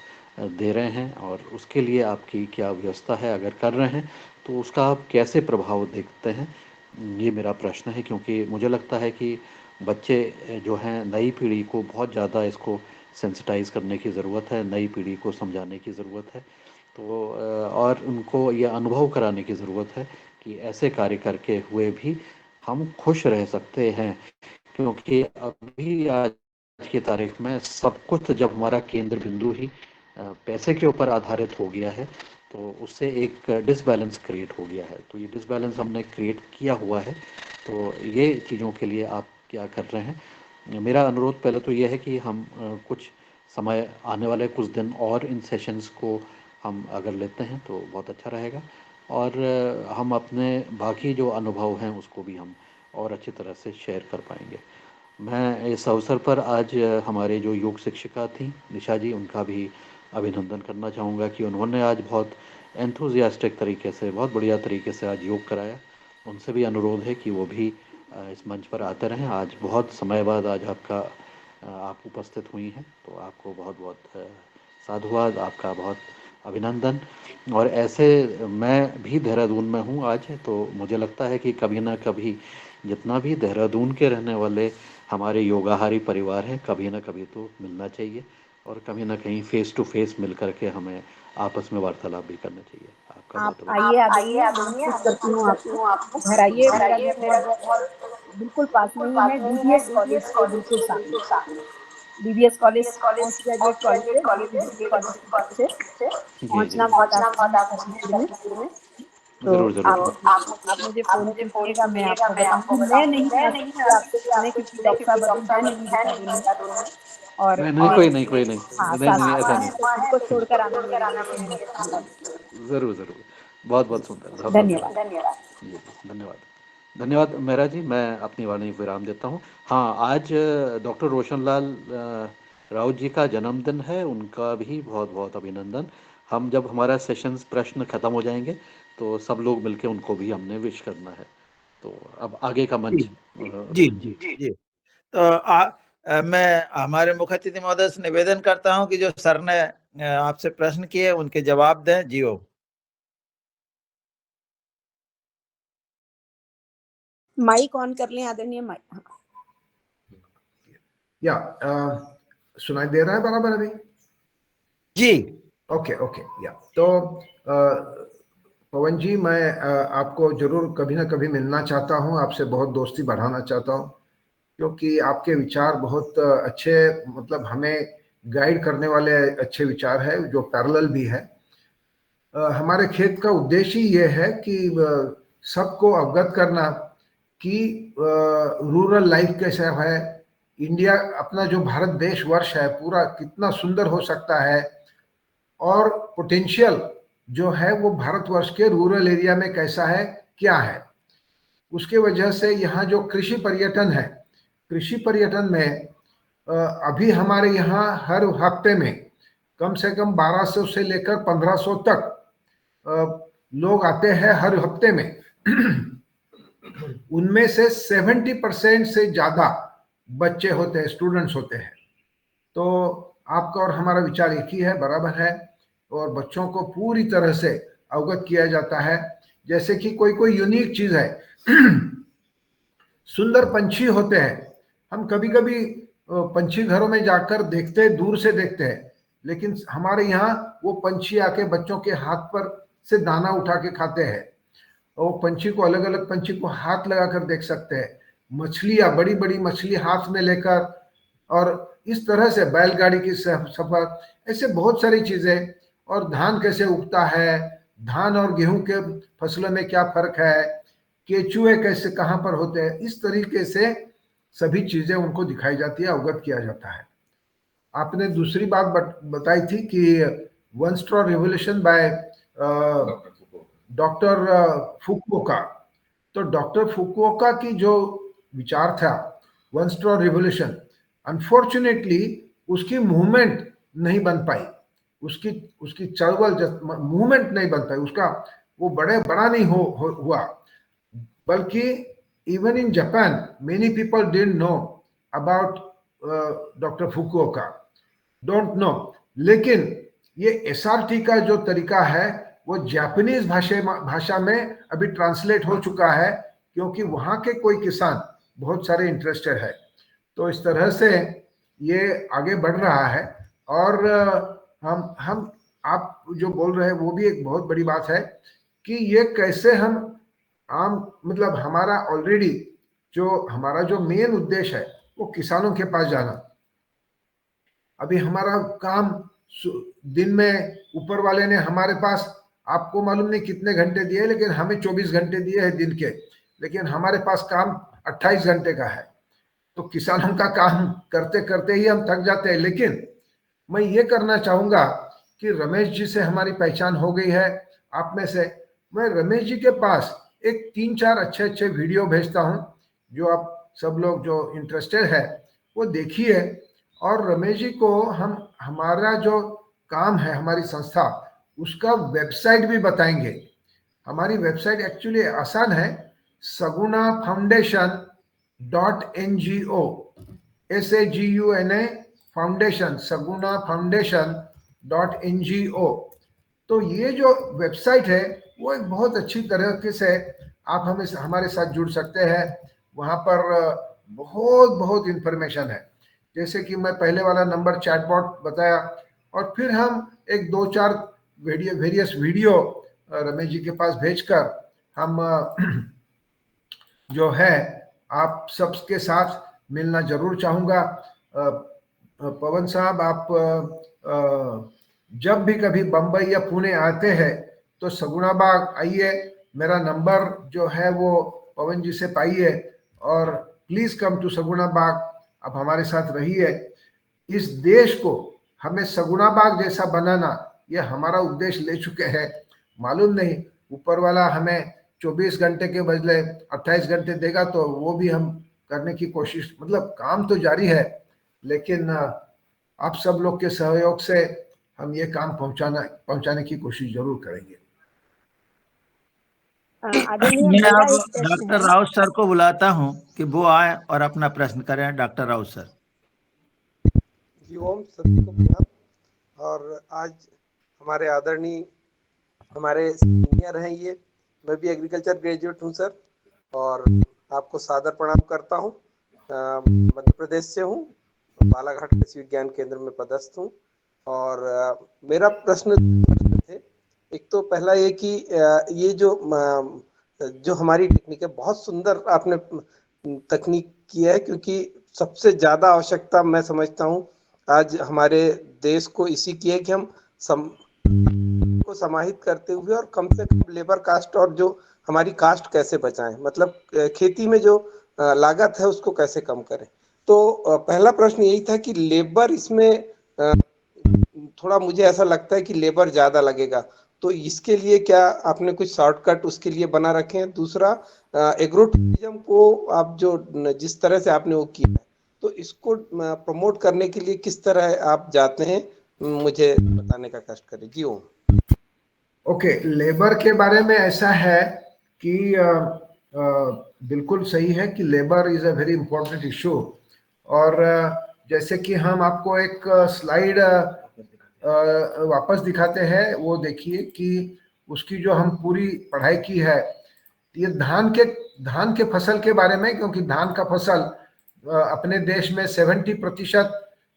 [SPEAKER 11] दे रहे हैं और उसके लिए आपकी क्या व्यवस्था है? अगर कर रहे हैं तो उसका आप कैसे प्रभाव देखते हैं? ये मेरा प्रश्न है, क्योंकि मुझे लगता है कि बच्चे जो हैं नई पीढ़ी को बहुत ज़्यादा इसको सेंसिटाइज़ करने की ज़रूरत है, नई पीढ़ी को समझाने की ज़रूरत है। तो और उनको ये अनुभव कराने की ज़रूरत है कि ऐसे कार्य करके हुए भी हम खुश रह सकते हैं, क्योंकि अभी आज की तारीख में सब कुछ जब हमारा केंद्र बिंदु ही पैसे के ऊपर आधारित हो गया है तो उससे एक डिसबैलेंस क्रिएट हो गया है। तो ये डिसबैलेंस हमने क्रिएट किया हुआ है। तो ये चीज़ों के लिए आप क्या कर रहे हैं? मेरा अनुरोध पहले तो ये है कि हम कुछ समय आने वाले कुछ दिन और इन सेशंस को हम अगर लेते हैं तो बहुत अच्छा रहेगा और हम अपने बाकी जो अनुभव हैं उसको भी हम और अच्छी तरह से शेयर कर पाएंगे। मैं इस अवसर पर आज हमारे जो योग शिक्षिका थी निशा जी, उनका भी अभिनंदन करना चाहूँगा कि उन्होंने आज बहुत एंथुजियास्टिक तरीके से बहुत बढ़िया तरीके से आज योग कराया। उनसे भी अनुरोध है कि वो भी इस मंच पर आते रहें। आज बहुत समय बाद आज आप उपस्थित हुई हैं तो आपको बहुत बहुत साधुवाद, आपका बहुत अभिनंदन। और ऐसे मैं भी देहरादून में हूँ आज, तो मुझे लगता है कि कभी ना कभी जितना भी देहरादून के रहने वाले हमारे योगाहारी परिवार हैं कभी ना कभी तो मिलना चाहिए और कभी ना कहीं फेस टू फेस मिल करके हमें आपस में वार्तालाप भी करना चाहिए। आपका
[SPEAKER 2] आप
[SPEAKER 11] बहुत बहुत
[SPEAKER 2] आइए आदरणीय, मैं इनवाइट करती हूँ आपको। घर आइए, मेरा घर बहुत बिल्कुल पास में ही है, डीबीएस कॉलेज के बिल्कुल सामने। DBS college post graduate college है, डीबीएस कॉलेज के पीछे
[SPEAKER 11] जी जी
[SPEAKER 2] पहुंचना बहुत आसान है शक्तिपुर में। तो
[SPEAKER 11] ज़रूर ज़रूर
[SPEAKER 2] आप मुझे फोन कीजिएगा, मैं आपको बताऊंगी। मैं नहीं आ सकती आपसे मिलने क्योंकि डॉक्टर साहब अभी है नहीं देहरादून में, और
[SPEAKER 11] नहीं नहीं,
[SPEAKER 2] मेरे
[SPEAKER 11] कोई नहीं कोई नहीं,
[SPEAKER 2] हाँ
[SPEAKER 11] नहीं नहीं
[SPEAKER 2] सासू
[SPEAKER 11] नहीं,
[SPEAKER 2] माँ
[SPEAKER 11] ऐसा
[SPEAKER 2] है तो उनको छोड़कर आना मेरे लिए संभव नहीं है।
[SPEAKER 11] नहीं, ज़रूर ज़रूर, बहुत बहुत सुंदर, बहुत बहुत
[SPEAKER 2] धन्यवाद।
[SPEAKER 11] धन्यवाद जी, धन्यवाद धन्यवाद मेहरा जी। मैं अपनी वाणी विराम देता हूँ। हाँ, आज डॉक्टर रोशनलाल राउत जी का जन्मदिन है, उनका भी बहुत बहुत अभिनंदन। हम जब हमारा सेशंस प्रश्न खत्म हो जाएंगे तो सब लोग मिलके उनको भी हमने विश करना है। तो अब आगे का मंच
[SPEAKER 3] जी जी जी। तो मैं हमारे मुख्य अतिथि महोदय से निवेदन करता हूं कि जो सर ने आपसे प्रश्न किए उनके जवाब दें। जी ओ
[SPEAKER 2] माइक ऑन कर लें आदरणीय। माइक
[SPEAKER 1] या सुनाई दे रहा है बराबर अभी?
[SPEAKER 3] जी
[SPEAKER 1] ओके ओके या तो पवन जी, मैं आपको जरूर कभी ना कभी मिलना चाहता हूं, आपसे बहुत दोस्ती बढ़ाना चाहता हूं, क्योंकि आपके विचार बहुत अच्छे, मतलब हमें गाइड करने वाले अच्छे विचार है जो पैरेलल भी है। हमारे खेत का उद्देश्य ये है कि सबको अवगत करना कि रूरल लाइफ कैसा है, इंडिया अपना जो भारत देश वर्ष है पूरा कितना सुंदर हो सकता है, और पोटेंशियल जो है वो भारतवर्ष के रूरल एरिया में कैसा है, क्या है। उसके वजह से यहाँ जो कृषि पर्यटन है, कृषि पर्यटन में अभी हमारे यहाँ हर हफ्ते में कम से कम 1200 से लेकर 1500 तक लोग आते हैं हर हफ्ते में, उनमें से 70% से ज्यादा बच्चे होते हैं, स्टूडेंट्स होते हैं। तो आपका और हमारा विचार एक ही है, बराबर है, और बच्चों को पूरी तरह से अवगत किया जाता है। जैसे कि कोई कोई यूनिक चीज है, सुंदर पंछी होते हैं, हम कभी कभी पंछी घरों में जाकर देखते हैं, दूर से देखते हैं, लेकिन हमारे यहाँ वो पंछी आके बच्चों के हाथ पर से दाना उठा के खाते हैं। और पंछी को, अलग अलग पंछी को हाथ लगाकर देख सकते हैं। मछलियां, बड़ी बड़ी मछली हाथ में लेकर, और इस तरह से बैलगाड़ी की सफर, ऐसे बहुत सारी चीजें। और धान कैसे उगता है, धान और गेहूं के फसलों में क्या फर्क है, केचुए कैसे कहाँ पर होते हैं, इस तरीके से सभी चीजें उनको दिखाई जाती है, अवगत किया जाता है। आपने दूसरी बात बताई थी कि one straw revolution by doctor Fukuoka. तो डॉक्टर फुकुओका की जो विचार था वन स्ट्रॉ रिवोल्यूशन, अनफॉर्चुनेटली उसकी मूवमेंट नहीं बन पाई, उसकी चळवळ मूवमेंट नहीं बन पाई, उसका वो बड़ा नहीं हुआ। बल्कि even in Japan many people didn't know about doctor Fukuoka, don't know. लेकिन ये एसआरटी का जो तरीका है वो जापानीज भाषा में अभी ट्रांसलेट हो चुका है, क्योंकि वहां के कोई किसान बहुत सारे इंटरेस्टेड है। तो इस तरह से ये आगे बढ़ रहा है। और हम आप जो बोल रहे हैं वो भी एक बहुत बड़ी बात है कि ये कैसे हम मतलब हमारा ऑलरेडी हमारा जो मेन उद्देश्य है वो किसानों के पास जाना। अभी हमारा काम दिन में ऊपर वाले ने हमारे पास, आपको मालूम नहीं कितने घंटे दिए, लेकिन हमें 24 घंटे दिए हैं दिन के, लेकिन हमारे पास काम 28 घंटे का है। तो किसानों का काम करते करते ही हम थक जाते हैं। लेकिन मैं ये करना चाहूंगा कि रमेश जी से हमारी पहचान हो गई है, आप में से। मैं रमेश जी के पास एक 3-4 अच्छे वीडियो भेजता हूं, जो आप सब लोग जो इंटरेस्टेड है वो देखिए। और रमेश जी को हम हमारा जो काम है, हमारी संस्था, उसका वेबसाइट भी बताएंगे। हमारी वेबसाइट एक्चुअली आसान है, सगुना फाउंडेशन .ngo, SAGUNA फाउंडेशन, सगुना फाउंडेशन .ngo। तो ये जो वेबसाइट है वो एक बहुत अच्छी तरीके से आप हमारे साथ जुड़ सकते हैं। वहां पर बहुत इंफॉर्मेशन है, जैसे कि मैं पहले वाला नंबर चैटबॉट बताया, और फिर हम एक 2-4 वेरियस वीडियो रमेश जी के पास भेजकर हम जो है आप सबके साथ मिलना जरूर चाहूंगा। पवन साहब, आप जब भी कभी बंबई या पुणे आते हैं तो सगुना बाग आइए, मेरा नंबर जो है वो पवन जी से पाइए, और प्लीज कम टू सगुना बाग, आप हमारे साथ रहिए। इस देश को हमें सगुना बाग जैसा बनाना, ये हमारा उद्देश्य ले चुके हैं। मालूम नहीं ऊपर वाला हमें 24 घंटे के बदले 28 घंटे देगा तो वो भी हम करने की कोशिश, मतलब काम तो जारी है, लेकिन आप सब लोग के सहयोग से हम ये काम पहुंचाने की कोशिश जरूर करेंगे।
[SPEAKER 3] मैं अब डॉक्टर राउत सर को बुलाता हूं कि वो आए और अपना प्रश्न करें। Doctor Raut sir.
[SPEAKER 5] जी ओम, सभी को प्रणाम। और आज हमारे आदरणीय, हमारे सीनियर हैं ये, मैं भी एग्रीकल्चर ग्रेजुएट हूं सर, और आपको सादर प्रणाम करता हूं। मध्य प्रदेश से हूं, बालाघाट कृषि विज्ञान केंद्र में पदस्थ हूं। और मेरा प्रश्न थे, एक तो पहला ये कि ये जो हमारी टेक्निक है, बहुत सुंदर आपने तकनीक की है, क्योंकि सबसे ज्यादा आवश्यकता मैं समझता हूँ आज हमारे देश को इसी की है कि हम को समाहित करते हुए और कम से कम लेबर कास्ट और जो हमारी कास्ट कैसे बचाएं, मतलब खेती में जो लागत है उसको कैसे कम करें। तो पहला प्रश्न यही था कि लेबर इसमें थोड़ा मुझे ऐसा लगता है कि लेबर ज्यादा लगेगा, तो इसके लिए क्या आपने कुछ शॉर्टकट उसके लिए बना रखे हैं? दूसरा, एग्रो टूरिज्म को आप जो जिस तरह से आपने वो किया है, तो इसको प्रमोट करने के लिए किस तरह आप जाते हैं, मुझे बताने का कष्ट करें। जी ओम।
[SPEAKER 1] ओके, लेबर के बारे में ऐसा है कि बिल्कुल सही है कि labour is a very important issue. और जैसे कि हम आपको एक स्लाइड वापस दिखाते हैं, वो देखिए कि उसकी जो हम पूरी पढ़ाई की है, ये धान के फसल के बारे में, क्योंकि धान का फसल अपने देश में 70%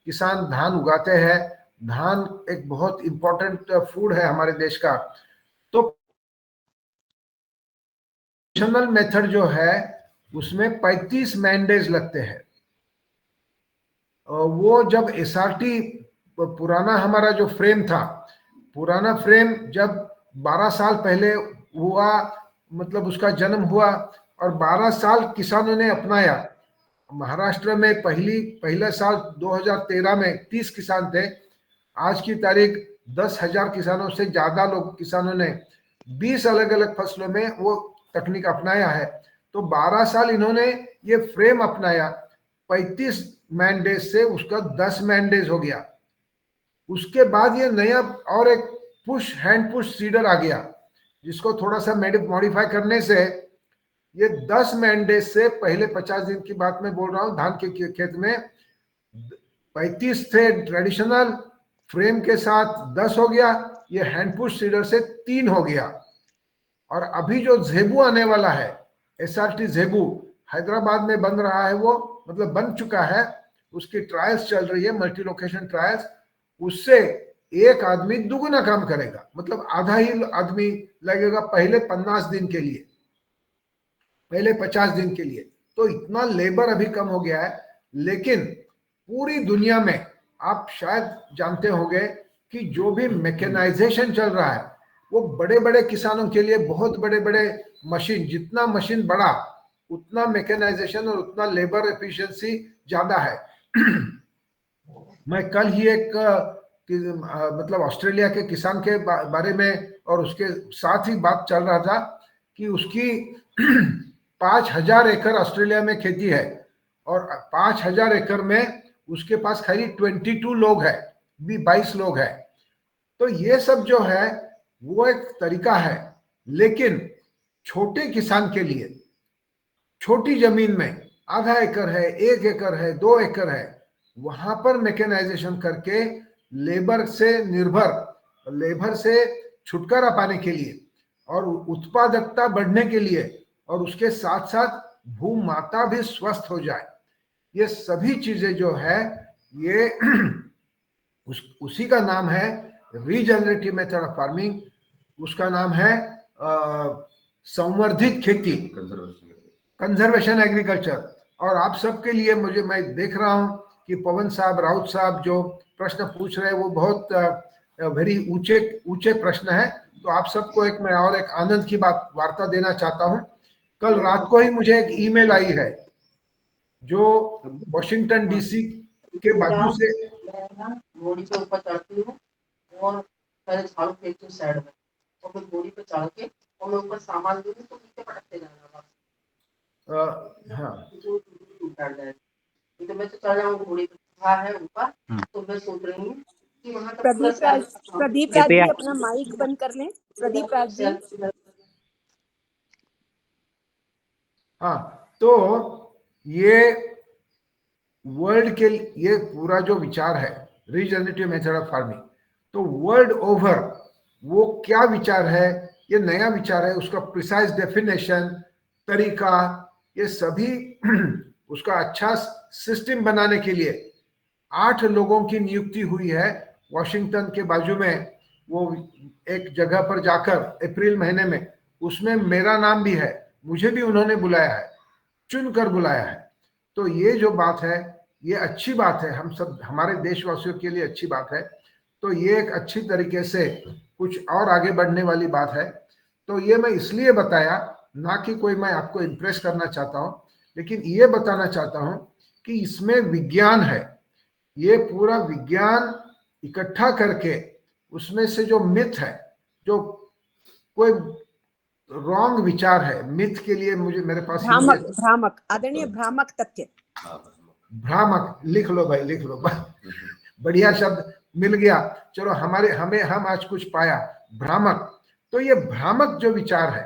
[SPEAKER 1] किसान धान उगाते हैं। धान एक बहुत इंपॉर्टेंट फूड है हमारे देश का। तो ट्रेडिशनल मेथड जो है उसमें 35 मैन डेज लगते हैं। वो जब एसआरटी पुराना हमारा जो फ्रेम था, पुराना फ्रेम जब 12 साल पहले हुआ, मतलब उसका जन्म हुआ और 12 साल किसानों ने अपनाया। महाराष्ट्र में पहले साल 2013 में 30 किसान थे। आज की तारीख 10,000 किसानों से ज्यादा लोग किसानों ने 20 अलग अलग फसलों में वो तकनीक अपनाया है। तो 12 साल इन्होंने ये फ्रेम अपनाया, 35 मैंडेज से उसका 10 मैंडेज हो गया। उसके बाद ये नया और एक हैंड पुश सीडर आ गया, जिसको थोड़ा सा मॉडिफाई करने से ये 10 मैंडेज से, पहले 50 दिन की बात मैं बोल रहा हूँ, धान के खेत में 35 थे ट्रेडिशनल फ्रेम के साथ, 10 हो गया। ये हैंड पुश सीडर से 3 हो गया। और अभी जो ज़ेबू आने वाला है, एसआरटी ज़ेबू हैदराबाद में बन रहा है, वो मतलब बन चुका है, उसकी ट्रायल्स चल रही है, मल्टी लोकेशन ट्रायल्स। उससे एक आदमी दुगुना काम करेगा, मतलब आधा ही आदमी लगेगा पहले 50 दिन के लिए, पहले 50 दिन के लिए। तो इतना लेबर अभी कम हो गया है। लेकिन पूरी दुनिया में आप शायद जानते होंगे कि जो भी मैकेनाइजेशन चल रहा है, वो बड़े बड़े किसानों के लिए बहुत बड़े बड़े मशीन, जितना मशीन बड़ा उतना मैकेनाइजेशन और उतना लेबर एफिशिएंसी ज्यादा है। मैं कल ही एक मतलब ऑस्ट्रेलिया के किसान के बारे में और उसके साथ ही बात चल रहा था कि उसकी 5,000 एकड़ ऑस्ट्रेलिया में खेती है और 5,000 एकड़ में उसके पास खाली 22 लोग है, 22 लोग है। तो ये सब जो है वो एक तरीका है। लेकिन छोटे किसान के लिए, छोटी जमीन में आधा एकड़ है, 1 एकड़ है, 2 एकड़ है, वहां पर मैकेनाइजेशन करके लेबर से छुटकारा पाने के लिए और उत्पादकता बढ़ने के लिए, और उसके साथ साथ भूमाता भी स्वस्थ हो जाए, ये सभी चीजें जो है ये उसी का नाम है रीजनरेटिव मेथड ऑफ फार्मिंग। उसका नाम है संवर्धित खेती, कंजर्वेशन एग्रीकल्चर। और आप सबके लिए मैं देख रहा हूं कि पवन साहब, राउत साहब जो प्रश्न पूछ रहे हैं वो बहुत वेरी ऊंचे प्रश्न है। तो आप सबको मैं और एक आनंद की वार्ता देना चाहता हूं। कल रात को ही मुझे एक ईमेल आई है जो वॉशिंगटन डीसी के बाजू से,
[SPEAKER 6] घोड़ी पे ऊपर चढ़ती हूँ और पहले झाड़ू फेंकती हूँ साइड में, और फिर घोड़ी पे चढ़ के और मैं ऊपर सामान दूंगी तो नीचे पटकते जाना।
[SPEAKER 1] हाँ,
[SPEAKER 6] तो मैं तो चढ़ जाऊँ घोड़ी पे, है ऊपर। तो मैं सोच रही हूँ कि वहाँ तक
[SPEAKER 2] प्रदीप राज जी अपना माइक बंद कर लें। प्रदीप राज जी।
[SPEAKER 1] हाँ, तो ये वर्ल्ड के ये पूरा जो विचार है रीजनरेटिव मेथड ऑफ फार्मिंग, तो वर्ल्ड ओवर वो क्या विचार है, ये नया विचार है। उसका प्रिसाइज डेफिनेशन, तरीका, ये सभी उसका अच्छा सिस्टम बनाने के लिए 8 लोगों की नियुक्ति हुई है वॉशिंगटन के बाजू में। वो एक जगह पर जाकर अप्रैल महीने में, उसमें मेरा नाम भी है, मुझे भी उन्होंने बुलाया है, चुनकर बुलाया है। तो ये जो बात है ये अच्छी बात है, हम सब हमारे देशवासियों के लिए अच्छी बात है। तो ये एक अच्छी तरीके से कुछ और आगे बढ़ने वाली बात है। तो ये मैं इसलिए बताया, ना कि कोई मैं आपको इम्प्रेस करना चाहता हूँ, लेकिन ये बताना चाहता हूँ कि इसमें विज्ञान है। ये पूरा विज्ञान इकट्ठा करके उसमें से जो मिथ है, जो कोई रॉन्ग विचार है, मिथ के लिए मेरे पास
[SPEAKER 2] भ्रामक आदरणीय भ्रामक तथ्य,
[SPEAKER 1] भ्रामक लिख लो भाई, लिख लो, बढ़िया शब्द मिल गया। चलो हम आज कुछ पाया, भ्रामक। तो ये भ्रामक जो विचार है,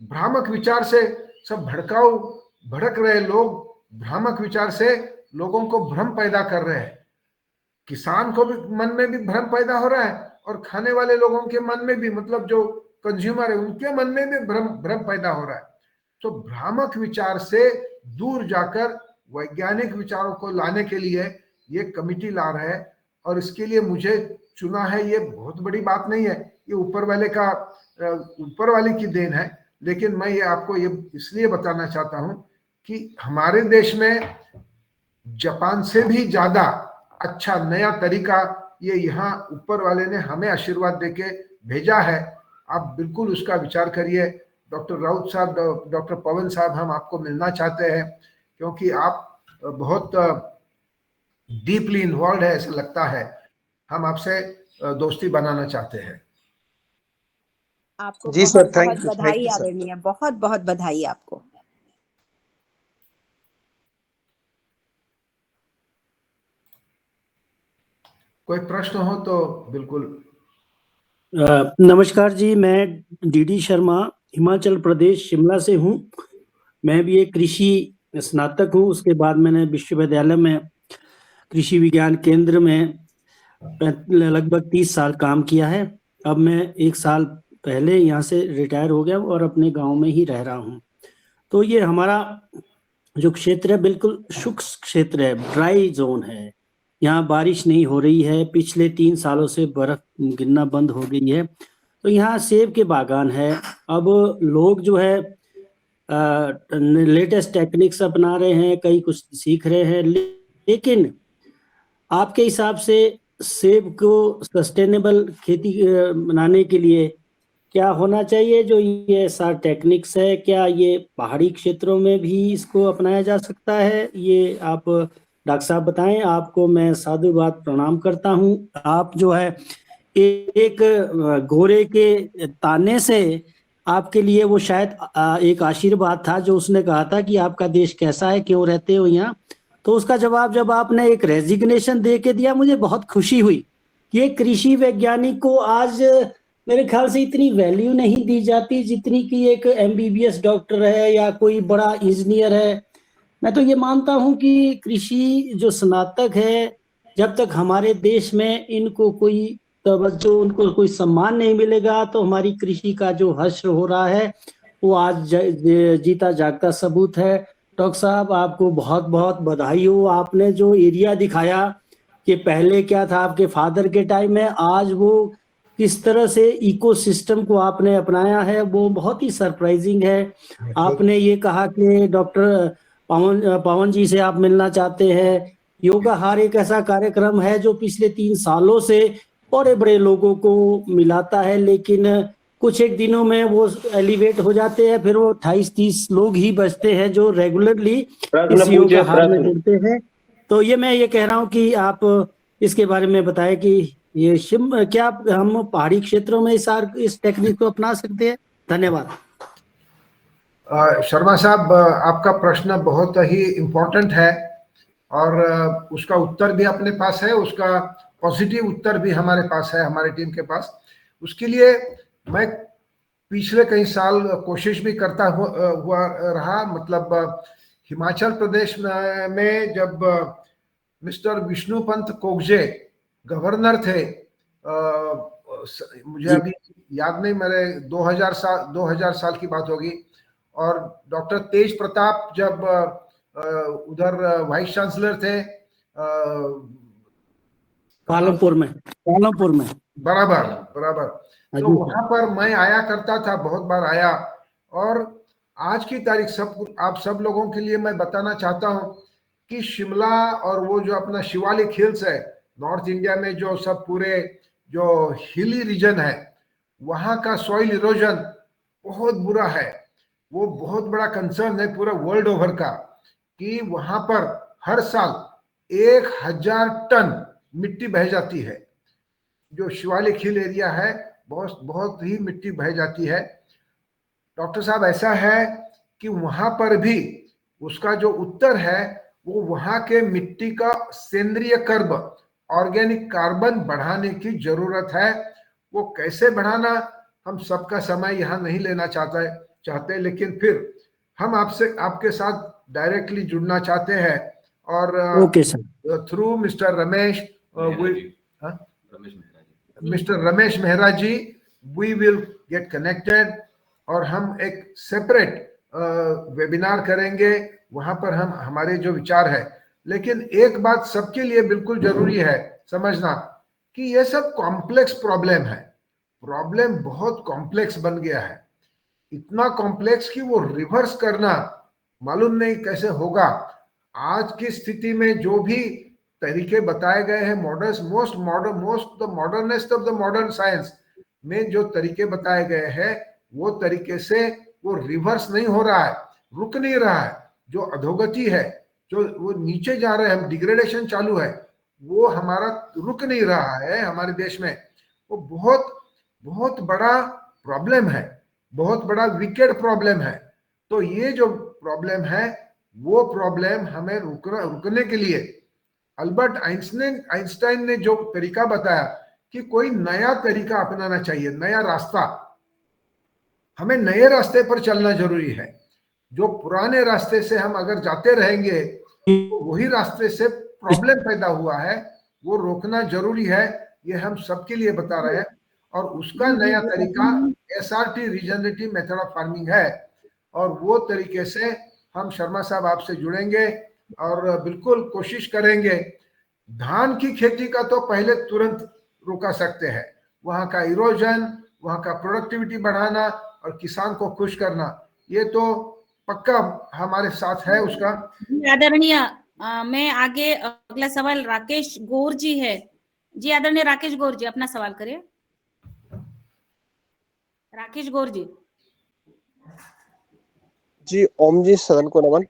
[SPEAKER 1] भ्रामक विचार से सब भड़क रहे लोग, भ्रामक विचार से लोगों को भ्रम पैदा कर रहे हैं। किसान को भी मन में भी भ्रम पैदा हो रहा है और खाने वाले लोगों के मन में भी, मतलब जो कंज्यूमर है उनके मन में भी भ्रम पैदा हो रहा है। तो भ्रामक विचार से दूर जाकर वैज्ञानिक विचारों को लाने के लिए ये कमिटी ला रहा है, और इसके लिए मुझे चुना है। ये बहुत बड़ी बात नहीं है, ये ऊपर वाले की देन है। लेकिन मैं ये आपको ये इसलिए बताना चाहता हूं कि हमारे देश में जापान से भी ज्यादा अच्छा नया तरीका ये यहाँ ऊपर वाले ने हमें आशीर्वाद देके भेजा है। आप बिल्कुल उसका विचार करिए। डॉक्टर राउत साहब, डॉक्टर पवन साहब, हम आपको मिलना चाहते हैं क्योंकि आप बहुत डीपली इन्वॉल्व है, ऐसा लगता है। हम आपसे दोस्ती बनाना चाहते हैं।
[SPEAKER 2] आपको
[SPEAKER 5] जी
[SPEAKER 2] बहुत
[SPEAKER 5] सर, थैंक
[SPEAKER 2] बहुत
[SPEAKER 5] यू,
[SPEAKER 2] बधाई
[SPEAKER 5] थैंक यू सर।
[SPEAKER 2] आदरणीय, बहुत बहुत बधाई आपको।
[SPEAKER 1] कोई प्रश्न हो तो बिल्कुल।
[SPEAKER 12] नमस्कार जी, मैं डीडी शर्मा हिमाचल प्रदेश शिमला से हूँ। मैं भी एक कृषि स्नातक हूँ। उसके बाद मैंने विश्वविद्यालय में कृषि विज्ञान केंद्र में लगभग 30 साल काम किया है। अब मैं 1 साल पहले यहाँ से रिटायर हो गया और अपने गांव में ही रह रहा हूँ। तो ये हमारा जो क्षेत्र है बिल्कुल शुष्क क्षेत्र है, ड्राई जोन है। यहाँ बारिश नहीं हो रही है, पिछले 3 सालों से बर्फ गिरना बंद हो गई है। तो यहाँ सेब के बागान है। अब लोग जो है लेटेस्ट टेक्निक्स अपना रहे हैं, कई कुछ सीख रहे हैं। लेकिन आपके हिसाब से सेब को सस्टेनेबल खेती बनाने के लिए क्या होना चाहिए? जो ये ऐसा टेक्निक्स है, क्या ये पहाड़ी क्षेत्रों में भी इसको अपनाया जा सकता है? ये आप डॉक्टर साहब बताएं। आपको मैं साधुवाद प्रणाम करता हूं। आप जो है एक घोड़े के ताने से आपके लिए वो शायद एक आशीर्वाद था, जो उसने कहा था कि आपका देश कैसा है, क्यों रहते हो यहाँ। तो उसका जवाब जब आपने एक रेजिग्नेशन दे के दिया, मुझे बहुत खुशी हुई। ये कृषि वैज्ञानिक को आज मेरे ख्याल से इतनी वैल्यू नहीं दी जाती जितनी कि एक MBBS डॉक्टर है या कोई बड़ा इंजीनियर है। मैं तो ये मानता हूं कि कृषि जो स्नातक है, जब तक हमारे देश में इनको कोई तवज्जो, उनको कोई सम्मान नहीं मिलेगा, तो हमारी कृषि का जो हश्र हो रहा है वो आज जीता जागता सबूत है। डॉक्टर साहब, आपको बहुत बहुत बधाई हो। आपने जो एरिया दिखाया कि पहले क्या था आपके फादर के टाइम में, आज वो किस तरह से इकोसिस्टम को आपने अपनाया है, वो बहुत ही सरप्राइजिंग है। आपने ये कहा कि डॉक्टर पवन जी से आप मिलना चाहते हैं। योगाहार एक ऐसा कार्यक्रम है जो पिछले 3 सालों से बड़े बड़े लोगों को मिलाता है, लेकिन कुछ एक दिनों में वो एलिवेट हो जाते हैं। फिर वो 28-30 लोग ही बचते हैं जो रेगुलरली इस योगाहार में जुड़ते हैं। तो ये मैं ये कह रहा हूँ कि आप इसके बारे में बताएं कि ये क्या हम पहाड़ी क्षेत्रों में इस टेक्निक को अपना सकते हैं? धन्यवाद।
[SPEAKER 1] शर्मा साहब, आपका प्रश्न बहुत ही इम्पोर्टेंट है और उसका उत्तर भी अपने पास है, उसका पॉजिटिव उत्तर भी हमारे पास है, हमारे टीम के पास। उसके लिए मैं पिछले कई साल कोशिश भी करता हुआ रहा। मतलब हिमाचल प्रदेश में जब मिस्टर विष्णुपंत कोगजे गवर्नर थे, मुझे अभी याद नहीं, मेरे 2000 साल की बात होगी, और डॉक्टर तेज प्रताप जब उधर वाइस चांसलर थे
[SPEAKER 12] पालमपुर में
[SPEAKER 1] बराबर। तो वहां पर मैं आया करता था, बहुत बार आया। और आज की तारीख आप सब लोगों के लिए मैं बताना चाहता हूं कि शिमला और वो जो अपना शिवालिक हिल्स है, नॉर्थ इंडिया में जो सब पूरे जो हिली रीजन है, वहां का सॉइल इरोजन बहुत बुरा है। वो बहुत बड़ा कंसर्न है पूरा वर्ल्ड ओवर का, कि वहां पर हर साल 1000 टन मिट्टी बह जाती है। जो शिवालिक हिल एरिया है, बहुत ही मिट्टी बह जाती है। डॉक्टर साहब, ऐसा है कि वहां पर भी उसका जो उत्तर है वो वहां के मिट्टी का सेंद्रीय ऑर्गेनिक कार्बन बढ़ाने की जरूरत है। वो कैसे बढ़ाना हम सबका समय यहाँ नहीं लेना चाहते, लेकिन फिर हम आपके साथ डायरेक्टली जुड़ना चाहते हैं और
[SPEAKER 12] okay sir.
[SPEAKER 1] Through mister Ramesh Mehra ji we will get connected और हम एक सेपरेट वेबिनार करेंगे, वहां पर हम हमारे जो विचार है। लेकिन एक बात सबके लिए बिल्कुल जरूरी है समझना कि ये सब कॉम्प्लेक्स प्रॉब्लम है, प्रॉब्लम बहुत कॉम्प्लेक्स बन गया है, इतना कॉम्प्लेक्स कि वो रिवर्स करना मालूम नहीं कैसे होगा। आज की स्थिति में जो भी तरीके बताए गए हैं most the modernest of the modern science में जो तरीके बताए गए हैं वो तरीके से वो रिवर्स नहीं हो रहा है, रुक नहीं रहा है। जो अधोगति है, जो वो नीचे जा रहे हैं, डिग्रेडेशन चालू है, वो हमारा रुक नहीं रहा है हमारे देश में। वो बहुत बहुत बड़ा प्रॉब्लम है, बहुत बड़ा विकेड प्रॉब्लम है। तो ये जो प्रॉब्लम है वो प्रॉब्लम हमें रुकने के लिए अल्बर्ट आइंस्टाइन ने जो तरीका बताया कि कोई नया तरीका अपनाना चाहिए, नया रास्ता, हमें नए रास्ते पर चलना जरूरी है। जो पुराने रास्ते से हम अगर जाते रहेंगे तो वही रास्ते से प्रॉब्लम पैदा हुआ है, वो रोकना जरूरी है। ये हम सबके लिए बता रहे हैं और उसका नया तरीका SRT regenerative method of farming है और वो तरीके से हम शर्मा साहब आपसे जुड़ेंगे और बिल्कुल कोशिश करेंगे। धान की खेती का तो पहले तुरंत रोका सकते हैं, वहां का इरोजन, वहां का प्रोडक्टिविटी बढ़ाना और किसान को खुश करना, ये तो पक्का हमारे साथ है उसका।
[SPEAKER 4] आदरणीय मैं आगे अगला सवाल राकेश गौर जी है जी। आदरणीय राकेश गौर जी अपना सवाल करिए। राकेश गौर जी।
[SPEAKER 13] जी ओम जी, सदन को नमन।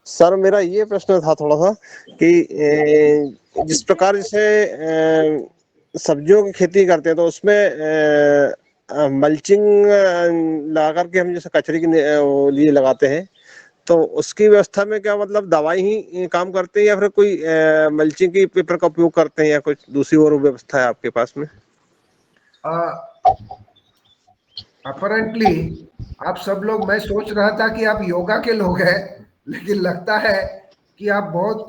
[SPEAKER 13] सर मेरा ये प्रश्न था थोड़ा सा कि जिस प्रकार जैसे सब्जियों की खेती करते हैं तो उसमें मल्चिंग लगा करके हम जैसे कचरे के लिए लगाते हैं, तो उसकी व्यवस्था में क्या मतलब दवाई ही काम करते हैं या फिर कोई मल्चिंग की पेपर का उपयोग करते हैं या कुछ दूसरी और व्यवस्था है आपके पास में?
[SPEAKER 1] अपरेंटली आप सब लोग, मैं सोच रहा था कि आप योगा के लोग हैं, लेकिन लगता है कि आप बहुत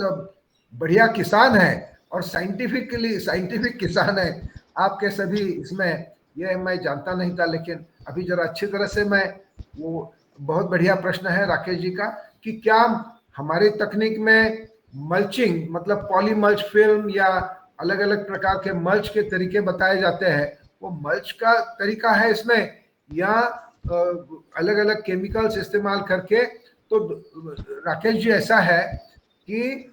[SPEAKER 1] बढ़िया किसान हैं और साइंटिफिक किसान हैं। आपके सभी इसमें, ये मैं जानता नहीं था, लेकिन अभी जरा अच्छी तरह से मैं, वो बहुत बढ़िया प्रश्न है राकेश जी का कि क्या हमारी तकनीक में मल्चिंग मतलब पॉली मल्च फिल्म या अलग अलग प्रकार के मल्च के तरीके बताए जाते हैं, वो मल्च का तरीका है इसमें या अलग अलग केमिकल्स इस्तेमाल करके। तो राकेश जी ऐसा है कि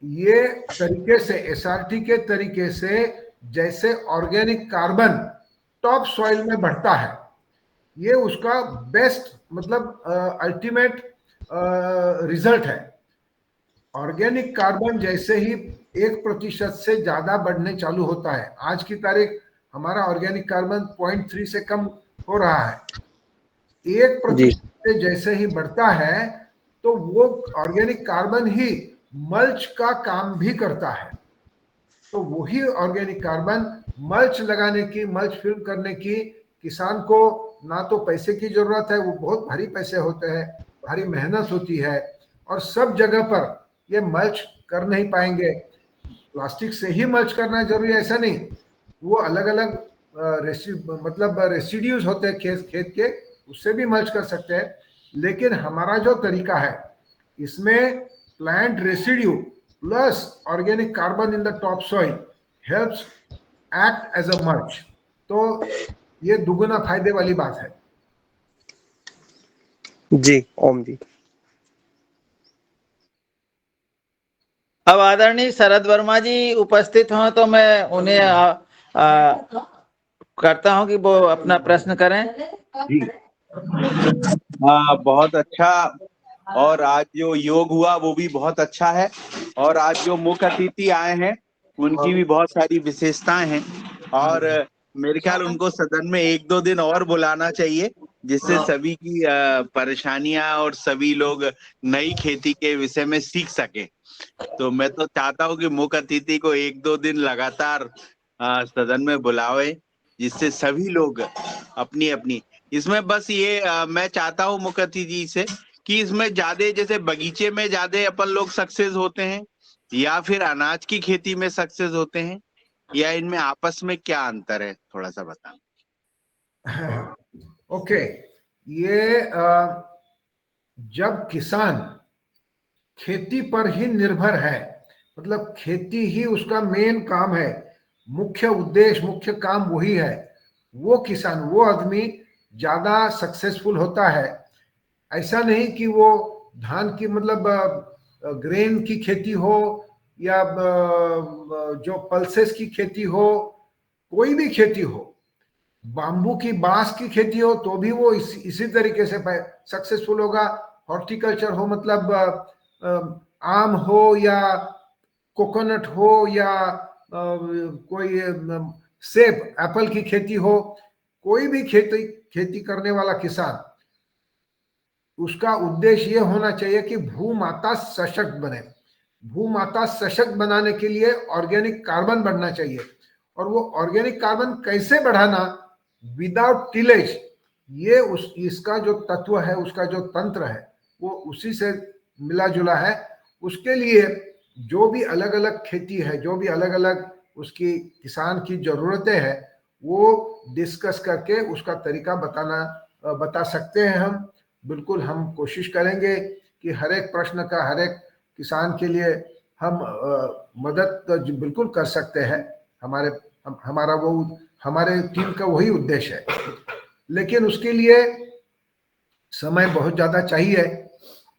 [SPEAKER 1] ये तरीके से SRT के तरीके से जैसे ऑर्गेनिक कार्बन टॉप सॉइल में बढ़ता है, ये उसका बेस्ट मतलब अल्टीमेट रिजल्ट है। ऑर्गेनिक कार्बन जैसे ही 1% से ज्यादा बढ़ने चालू होता है, आज की तारीख हमारा ऑर्गेनिक कार्बन 0.3 से कम हो रहा है, 1% से जैसे ही बढ़ता है तो वो ऑर्गेनिक कार्बन ही मल्च का काम भी करता है। तो वही ऑर्गेनिक कार्बन मल्च लगाने की, मल्च फिल्म करने की किसान को ना तो पैसे की जरूरत है, वो बहुत भारी पैसे होते हैं, भारी मेहनत होती है और सब जगह पर ये मल्च कर नहीं पाएंगे। प्लास्टिक से ही मल्च करना जरूरी है ऐसा नहीं, वो अलग अलग मतलब रेसिड्यूज होते हैं खेत के, उससे भी मल्च कर सकते हैं। लेकिन हमारा जो तरीका है इसमें plant residue plus organic carbon in the top soil helps act as a mulch, तो ये दुगुना फायदे वाली बात है।
[SPEAKER 13] जी ओम जी।
[SPEAKER 3] अब आदरणीय शरद वर्मा जी उपस्थित हों तो मैं उन्हें करता हूं कि वो अपना प्रश्न करें।
[SPEAKER 14] जी बहुत अच्छा, और आज जो योग हुआ वो भी बहुत अच्छा है, और आज जो मुख्य अतिथि आए हैं उनकी भी बहुत सारी विशेषताएं हैं, और मेरे ख्याल उनको सदन में 1-2 दिन और बुलाना चाहिए, जिससे सभी की परेशानियां और सभी लोग नई खेती के विषय में सीख सके। तो मैं तो चाहता हूं कि मुख्य अतिथि को 1-2 दिन लगातार सदन में बुलावे, जिससे सभी लोग अपनी अपनी। इसमें बस ये मैं चाहता हूँ मुख्य अतिथि जी से कि इसमें ज्यादा जैसे बगीचे में ज्यादा अपन लोग सक्सेस होते हैं या फिर अनाज की खेती में सक्सेस होते हैं, या इनमें आपस में क्या अंतर है, थोड़ा सा बताएं।
[SPEAKER 1] ओके, ये जब किसान खेती पर ही निर्भर है, मतलब खेती ही उसका मेन काम है, मुख्य उद्देश्य मुख्य काम वही है, वो किसान वो आदमी ज्यादा सक्सेसफुल होता है। ऐसा नहीं कि वो धान की मतलब ग्रेन की खेती हो या जो पल्सेस की खेती हो, कोई भी खेती हो, बांबू की बांस की खेती हो तो भी वो इसी तरीके से सक्सेसफुल होगा। हॉर्टिकल्चर हो मतलब आम हो या कोकोनट हो या कोई सेब एप्पल की खेती हो, कोई भी खेती करने वाला किसान, उसका उद्देश्य ये होना चाहिए कि भूमाता सशक्त बने। भूमाता सशक्त बनाने के लिए ऑर्गेनिक कार्बन बढ़ना चाहिए। और वो ऑर्गेनिक कार्बन कैसे बढ़ाना, विदाउट टिलेज, ये इसका जो तत्व है, उसका जो तंत्र है, वो उसी से मिला जुला है। उसके लिए जो भी अलग अलग खेती है, जो भी अलग अलग उसकी किसान की जरूरतें हैं, वो डिस्कस करके उसका तरीका बता सकते हैं हम। बिल्कुल हम कोशिश करेंगे कि हर एक प्रश्न का हर एक किसान के लिए हम मदद तो बिल्कुल कर सकते हैं। हमारे टीम का वही उद्देश्य है, लेकिन उसके लिए समय बहुत ज्यादा चाहिए,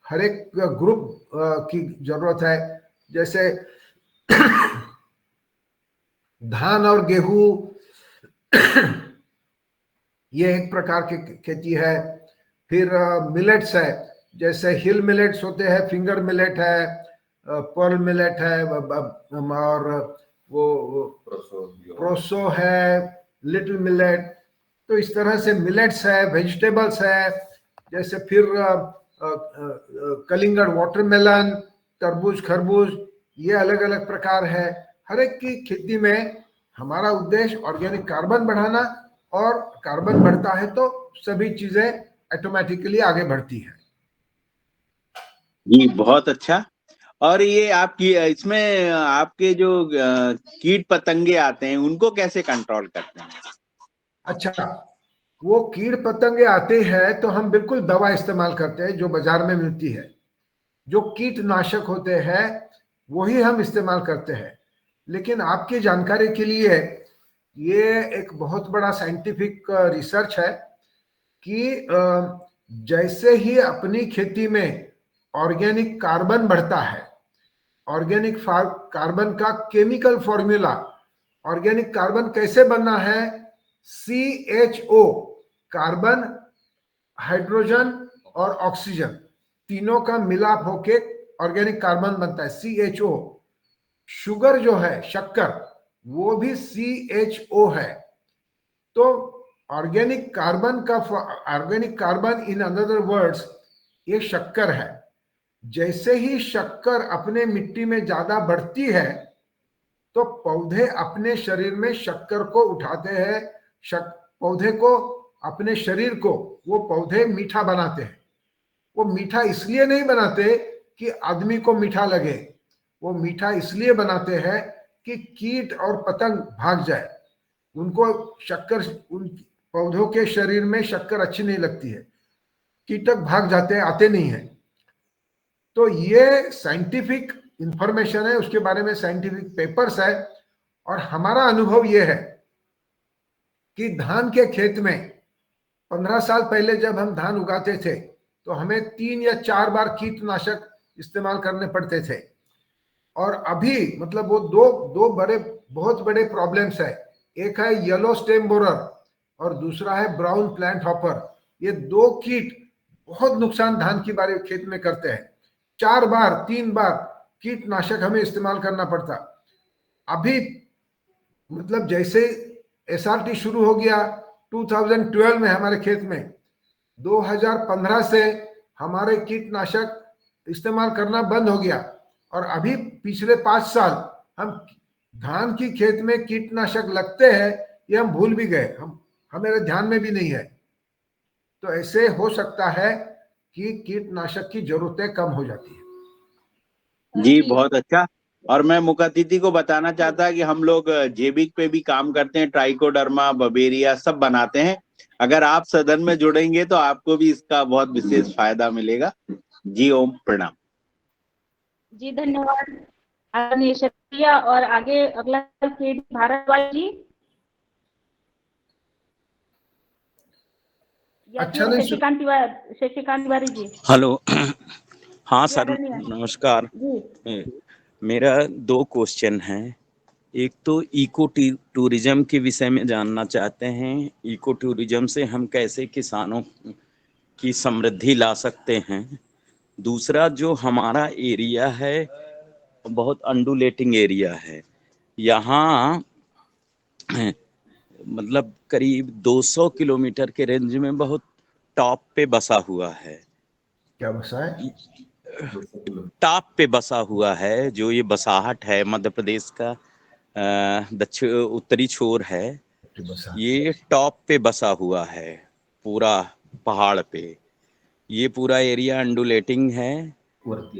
[SPEAKER 1] हर एक ग्रुप की जरूरत है। जैसे धान और गेहूं ये एक प्रकार की खेती है। फिर मिलेट्स है, जैसे हिल मिलेट्स होते हैं, फिंगर मिलेट है, पर्ल मिलेट है, और वो प्रोसो है, लिटिल मिलेट। तो इस तरह से मिलेट्स है, वेजिटेबल्स है, जैसे फिर कलिंगड़, वाटरमेलन, तरबूज, खरबूज, ये अलग अलग प्रकार है। हर एक की खेती में हमारा उद्देश्य ऑर्गेनिक कार्बन बढ़ाना, और कार्बन बढ़ता है तो सभी चीजें ऑटोमेटिकली आगे बढ़ती है।
[SPEAKER 14] जी बहुत अच्छा। और ये आपकी इसमें आपके जो कीट पतंगे आते हैं उनको कैसे कंट्रोल करते हैं?
[SPEAKER 1] अच्छा, वो कीट पतंगे आते हैं तो हम बिल्कुल दवा इस्तेमाल करते हैं जो बाजार में मिलती है। जो कीटनाशक होते हैं वही हम इस्तेमाल करते हैं। लेकिन आपकी जानकारी के लिए ये एक बहुत बड़ा साइंटिफिक रिसर्च है कि जैसे ही अपनी खेती में ऑर्गेनिक कार्बन बढ़ता है, ऑर्गेनिक कार्बन का केमिकल फॉर्मूला, ऑर्गेनिक कार्बन कैसे बनना है, CHO, कार्बन, हाइड्रोजन और ऑक्सीजन, तीनों का मिलाप होके ऑर्गेनिक कार्बन बनता है, CHO। शुगर जो है, शक्कर, वो भी CHO है। तो organic carbon in another words ये शक्कर है। जैसे ही शक्कर अपने मिट्टी में ज्यादा बढ़ती है तो पौधे अपने शरीर में शक्कर को उठाते हैं, पौधे को, अपने शरीर को वो पौधे मीठा बनाते हैं। वो मीठा इसलिए नहीं बनाते कि आदमी को मीठा लगे, वो मीठा इसलिए बनाते हैं कि कीट और पतंग भाग जाए। उनको शक्कर, उन पौधों के शरीर में शक्कर अच्छी नहीं लगती है, कीटक भाग जाते हैं, आते नहीं है। तो ये साइंटिफिक इंफॉर्मेशन है, उसके बारे में साइंटिफिक पेपर्स है। और हमारा अनुभव ये है कि धान के खेत में 15 साल पहले जब हम धान उगाते थे तो हमें 3 या 4 बार कीटनाशक इस्तेमाल करने पड़ते थे। और अभी मतलब वो दो बहुत बड़े प्रॉब्लम्स है। एक है येलो स्टेम बोरर और दूसरा है ब्राउन प्लांट हॉपर। ये 2 कीट बहुत नुकसान धान की बारी खेत में करते हैं। 4 बार 3 बार कीटनाशक हमें इस्तेमाल करना पड़ता। अभी मतलब जैसे SRT शुरू हो गया 2012 में हमारे खेत में, 2015 से हमारे कीटनाशक इस्तेमाल करना बंद हो गया। और अभी पिछले 5 साल हम धान की खेत में कीटनाशक लगते हैं ये हम भूल भी गए। हमारे ध्यान में भी नहीं है। तो ऐसे हो सकता है कि कीटनाशक की जरूरतें कम हो जाती है।
[SPEAKER 14] जी बहुत अच्छा। और मैं मुख्य अतिथि को बताना चाहता कि हम लोग जैविक पे भी काम करते हैं, ट्राइकोडर्मा, बबेरिया सब बनाते हैं। अगर आप सदन में जुड़ेंगे तो आपको भी इसका बहुत विशेष फायदा मिलेगा। जी ओम प्रणाम।
[SPEAKER 4] जी धन्यवाद आदरणीय शक्तिया। और आगे अगला के भारद्वाज जी या
[SPEAKER 1] अच्छा
[SPEAKER 4] फिर
[SPEAKER 1] नहीं
[SPEAKER 4] शशिकांत तिवारी जी।
[SPEAKER 15] हेलो। हाँ
[SPEAKER 4] जी
[SPEAKER 15] सर
[SPEAKER 4] आदरणीय
[SPEAKER 15] नमस्कार।
[SPEAKER 4] जी।
[SPEAKER 15] मेरा 2 क्वेश्चन हैं। एक तो इको टूरिज्म के विषय में जानना चाहते हैं। इको टूरिज्म से हम कैसे किसानों की समृद्धि ला सकते हैं। दूसरा, जो हमारा एरिया है बहुत अंडुलेटिंग एरिया है, यहाँ मतलब करीब 200 किलोमीटर के रेंज में बहुत टॉप पे बसा हुआ है।
[SPEAKER 1] क्या बसा है?
[SPEAKER 15] टॉप पे बसा हुआ है। जो ये बसाहट है मध्य प्रदेश का दक्षिण उत्तरी छोर है, ये टॉप पे बसा हुआ है पूरा पहाड़ पे। ये पूरा एरिया अंडुलेटिंग है।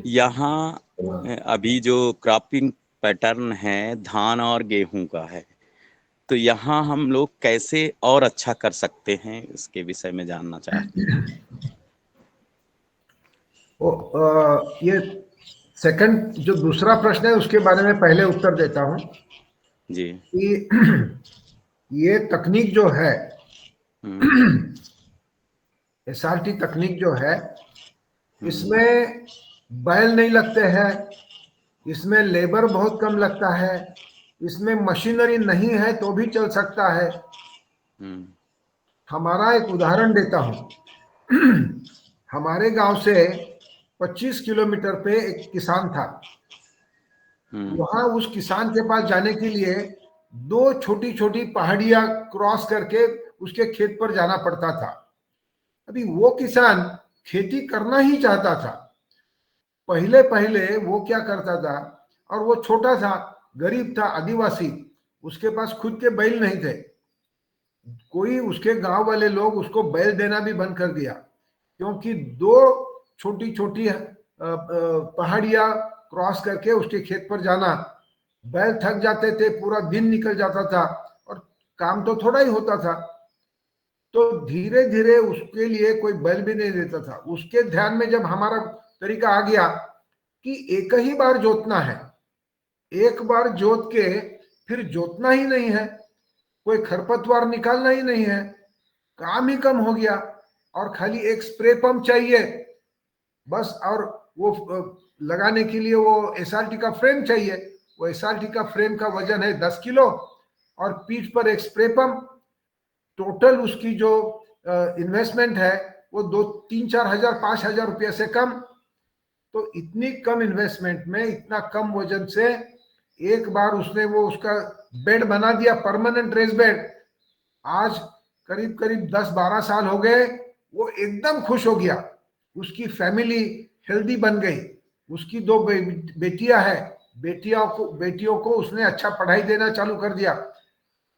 [SPEAKER 15] यहाँ अभी जो क्रॉपिंग पैटर्न है धान और गेहूं का है, तो यहाँ हम लोग कैसे और अच्छा कर सकते हैं इसके विषय में जानना चाहते हैं।
[SPEAKER 1] ये सेकंड जो दूसरा प्रश्न है उसके बारे में पहले उत्तर देता हूं
[SPEAKER 15] जी।
[SPEAKER 1] कि ये तकनीक जो है एसआरटी तकनीक जो है, इसमें बैल नहीं लगते हैं, इसमें लेबर बहुत कम लगता है, इसमें मशीनरी नहीं है तो भी चल सकता है। हमारा एक उदाहरण देता हूं। हमारे गांव से 25 किलोमीटर पे एक किसान था। वहां उस किसान के पास जाने के लिए 2 छोटी छोटी पहाड़ियां क्रॉस करके उसके खेत पर जाना पड़ता था। अभी वो किसान खेती करना ही चाहता था। पहले पहले वो क्या करता था, और वो छोटा था, गरीब था, आदिवासी, उसके पास खुद के बैल नहीं थे। कोई उसके गांव वाले लोग उसको बैल देना भी बंद कर दिया, क्योंकि 2 छोटी छोटी पहाड़ियां क्रॉस करके उसके खेत पर जाना, बैल थक जाते थे, पूरा दिन निकल जाता था और काम तो थोड़ा ही होता था। तो धीरे धीरे उसके लिए कोई बैल भी नहीं देता था। उसके ध्यान में जब हमारा तरीका आ गया कि एक ही बार जोतना है, एक बार जोत के फिर जोतना ही नहीं है, कोई खरपतवार निकालना ही नहीं है, काम ही कम हो गया, और खाली एक स्प्रे पंप चाहिए बस, और वो लगाने के लिए वो एसआरटी का फ्रेम चाहिए। वो एसआरटी का फ्रेम का वजन है 10 किलो और पीठ पर एक स्प्रे पंप। टोटल उसकी जो इन्वेस्टमेंट है वो 2-3-4 हजार 5 हजार रुपये से कम। तो इतनी कम इन्वेस्टमेंट में इतना कम वजन से एक बार उसने वो उसका बेड बना दिया, परमानेंट रेस बेड। आज करीब करीब 10-12 साल हो गए, वो एकदम खुश हो गया। उसकी फैमिली हेल्दी बन गई, उसकी 2 बेटियां हैं, बेटियों को उसने अच्छा पढ़ाई देना चालू कर दिया।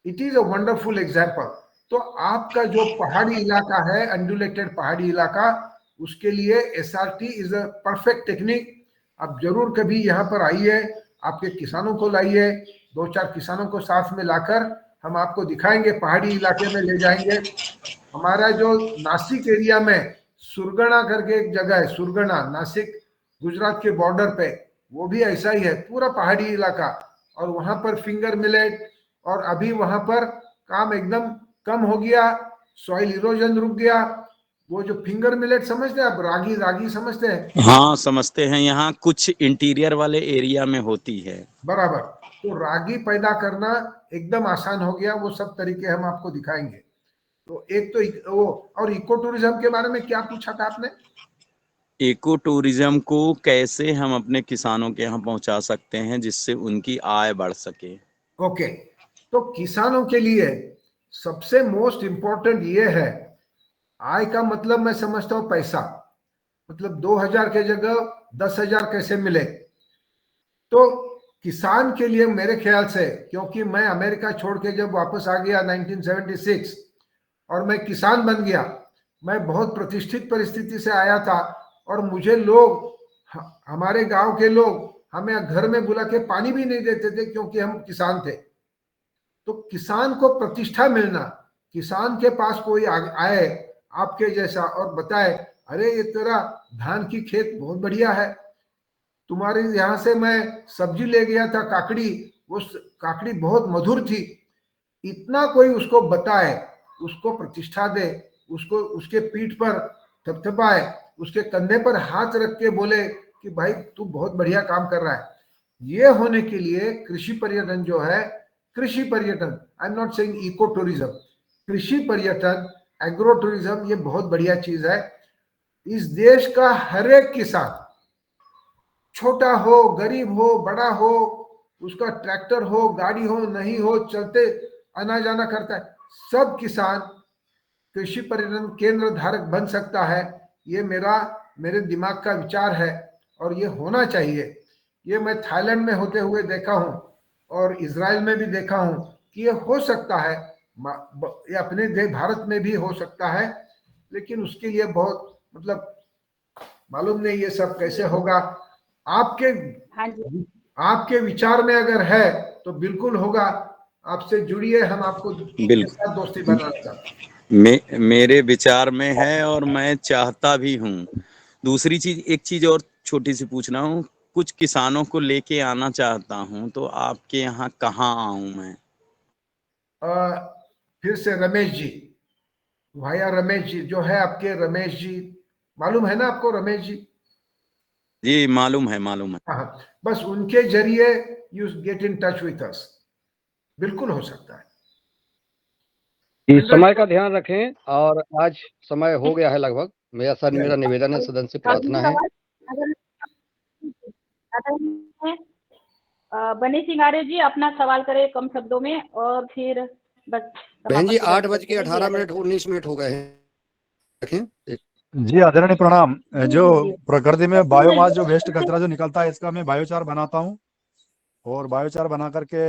[SPEAKER 1] It is a wonderful example. तो आपका जो पहाड़ी इलाका है, अंडुलेटेड पहाड़ी इलाका, उसके लिए SRT is a perfect technique. आप जरूर कभी यहाँ पर आइए, आपके किसानों को लाइए, 2-4 किसानों को साथ में लाकर हम आपको दिखाएंगे, पहाड़ी इलाके में ले जाएंगे। हमारा जो नासिक एरिया में सुरगणा करके एक जगह है, सुरगणा, नासिक गुजरात के बॉर्डर पे, वो भी ऐसा ही है, पूरा पहाड़ी इलाका। और वहां पर फिंगर मिलेट, और अभी वहां पर काम एकदम कम हो गया, सॉइल इरोजन रुक गया। वो जो फिंगर मिलेट समझते हैं आप, रागी समझते हैं?
[SPEAKER 15] हाँ समझते हैं, यहाँ कुछ इंटीरियर वाले एरिया में होती है।
[SPEAKER 1] बराबर। तो रागी पैदा करना एकदम आसान हो गया। वो सब तरीके हम आपको दिखाएंगे। तो एक तो वो, और इको टूरिज्म के बारे में क्या पूछा था आपने?
[SPEAKER 15] इको टूरिज्म को कैसे हम अपने किसानों के यहाँ पहुंचा सकते हैं जिससे उनकी आय बढ़ सके?
[SPEAKER 1] ओके, तो किसानों के लिए सबसे मोस्ट इंपॉर्टेंट ये है, आय का मतलब मैं समझता हूं पैसा, मतलब 2000 के जगह 10,000 कैसे मिले। तो किसान के लिए मेरे ख्याल से, क्योंकि मैं अमेरिका छोड़ के जब वापस आ गया 1976, और मैं किसान बन गया, मैं बहुत प्रतिष्ठित परिस्थिति से आया था और मुझे लोग, हमारे गांव के लोग हमें घर में बुला के पानी भी नहीं देते थे क्योंकि हम किसान थे। तो किसान को प्रतिष्ठा मिलना, किसान के पास कोई आए आपके जैसा और बताए, अरे ये तेरा धान की खेत बहुत बढ़िया है, तुम्हारे यहाँ से मैं सब्जी ले गया था काकड़ी, वो काकड़ी बहुत मधुर थी, इतना कोई उसको बताए, उसको प्रतिष्ठा दे, उसको उसके पीठ पर थपथपाए, उसके कंधे पर हाथ रख के बोले कि भाई तू बहुत बढ़िया काम कर रहा है। ये होने के लिए कृषि पर्यटन जो है, कृषि पर्यटन, I am not saying eco tourism, कृषि पर्यटन, एग्रो टूरिज्म, ये बहुत बढ़िया चीज है। इस देश का हर एक किसान, छोटा हो, गरीब हो, बड़ा हो, उसका ट्रैक्टर हो, गाड़ी हो, नहीं हो, चलते आना जाना करता है, सब किसान कृषि पर्यटन केंद्र धारक बन सकता है। ये मेरे दिमाग का विचार है और ये होना चाहिए। ये मैं थाईलैंड में होते हुए देखा हूँ और इजराइल में भी देखा हूँ कि ये हो सकता है, ये अपने देश भारत में भी हो सकता है, लेकिन उसके लिए बहुत मतलब मालूम नहीं ये सब कैसे होगा। आपके विचार में अगर है तो बिल्कुल होगा, आपसे जुड़िए, हम आपको
[SPEAKER 15] बिल्कुल
[SPEAKER 1] दोस्ती बनाना चाहते हैं।
[SPEAKER 15] मेरे विचार में है और मैं चाहता भी हूँ। दूसरी चीज, एक चीज और छोटी सी पूछना हूँ, कुछ किसानों को लेके आना चाहता हूँ, तो आपके यहाँ कहाँ आऊं मैं?
[SPEAKER 1] फिर से रमेश जी, भाया रमेश जी जो है आपके, रमेश जी मालूम है ना आपको? रमेश जी
[SPEAKER 15] जी मालूम है, मालूम है।
[SPEAKER 1] हाँ, बस उनके जरिए you get in touch with us, बिल्कुल हो सकता है।
[SPEAKER 16] समय का ध्यान रखें और आज समय हो गया है लगभग। मेरा निवेदन है, सदन से प्रार्थना है।
[SPEAKER 2] बने सिंह आर्य जी अपना सवाल करें कम शब्दों में और फिर बस।
[SPEAKER 16] बहन जी 8:18 हो गए हैं।
[SPEAKER 17] जी आदरणीय प्रणाम। जो प्रकृति में बायोमास जो वेस्ट कचरा जो निकलता है, इसका मैं बायोचार बनाता हूँ और बायोचार बना करके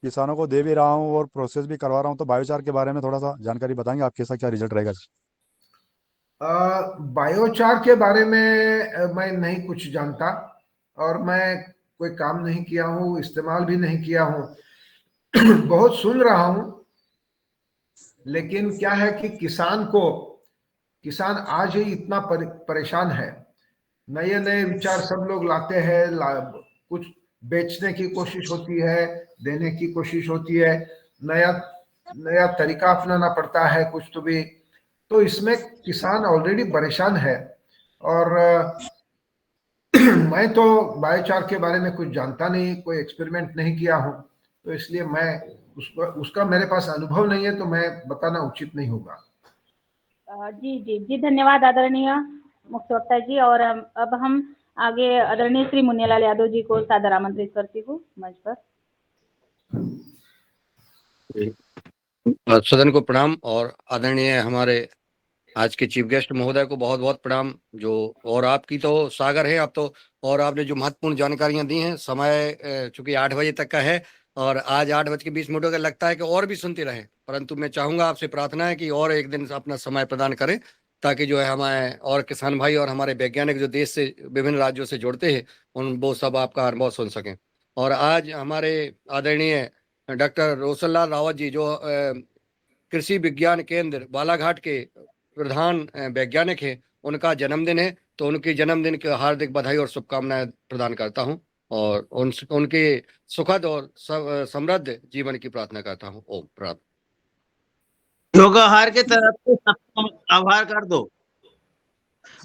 [SPEAKER 17] किसानों को दे भी रहा हूँ और प्रोसेस भी करवा रहा हूँ। तो बायोचार के बारे में थोड़ा सा जानकारी बताएंगे आप, कैसा क्या रिजल्ट रहेगा?
[SPEAKER 1] बायोचार के बारे में मैं नहीं कुछ जानता और मैं कोई काम नहीं किया हूँ, इस्तेमाल भी नहीं किया हूँ। बहुत सुन रहा हूँ, लेकिन क्या है कि किसान आज ही इतना परेशान है, नए नए विचार सब लोग लाते हैं, कुछ बेचने की कोशिश होती है, देने की कोशिश होती है, नया तरीका अपनाना पड़ता है कुछ तो भी, तो इसमें किसान ऑलरेडी परेशान है। और मैं तो बायोचार के बारे में कुछ जानता नहीं, कोई एक्सपेरिमेंट नहीं किया हूँ, तो इसलिए मैं उसका मेरे पास अनुभव नहीं है, तो मैं बताना उचित नहीं होगा।
[SPEAKER 2] जी जी जी, धन्यवाद आदरणीय मुख्य वक्ता जी। और अब हम आगे आदरणीय श्री मुन्नीलाल यादव जी को सादर आमंत्रित करती हूँ मंच पर।
[SPEAKER 16] सदन को प्रणाम और आदरणीय हमारे आज के चीफ गेस्ट महोदय को बहुत बहुत प्रणाम। जो और आपकी तो सागर है आप तो, और आपने जो महत्वपूर्ण जानकारियां दी हैं। समय चूंकि 8 बजे तक का है और आज 8:20 का लगता है कि और भी सुनते रहें, परंतु मैं चाहूंगा, आपसे प्रार्थना है कि और एक दिन अपना समय प्रदान करें ताकि जो है हमारे और किसान भाई और हमारे वैज्ञानिक जो देश से विभिन्न राज्यों से जुड़ते हैं उन वो सब आपका अनुभव सुन सकें। और आज हमारे आदरणीय डॉक्टर रोशनलाल रावत जी जो कृषि विज्ञान केंद्र बालाघाट के प्रधान वैज्ञानिक हैं, उनका जन्मदिन है, तो उनके जन्मदिन की हार्दिक बधाई और शुभकामनाएं प्रदान करता हूं और उनके सुखद और समृद्ध जीवन की प्रार्थना करता हूं। ओम प्रार्थना।
[SPEAKER 14] योगाहार के तरफ से सबको आभार कर दो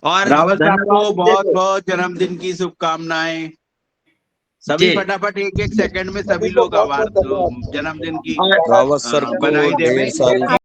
[SPEAKER 14] और रावत साहब को बहुत बहुत जन्मदिन की शुभकामनाएं। सभी फटाफट 1-1 सेकंड में सभी लोग आभार दो, जन्मदिन की
[SPEAKER 15] रावत सर को
[SPEAKER 14] बधाई देवे।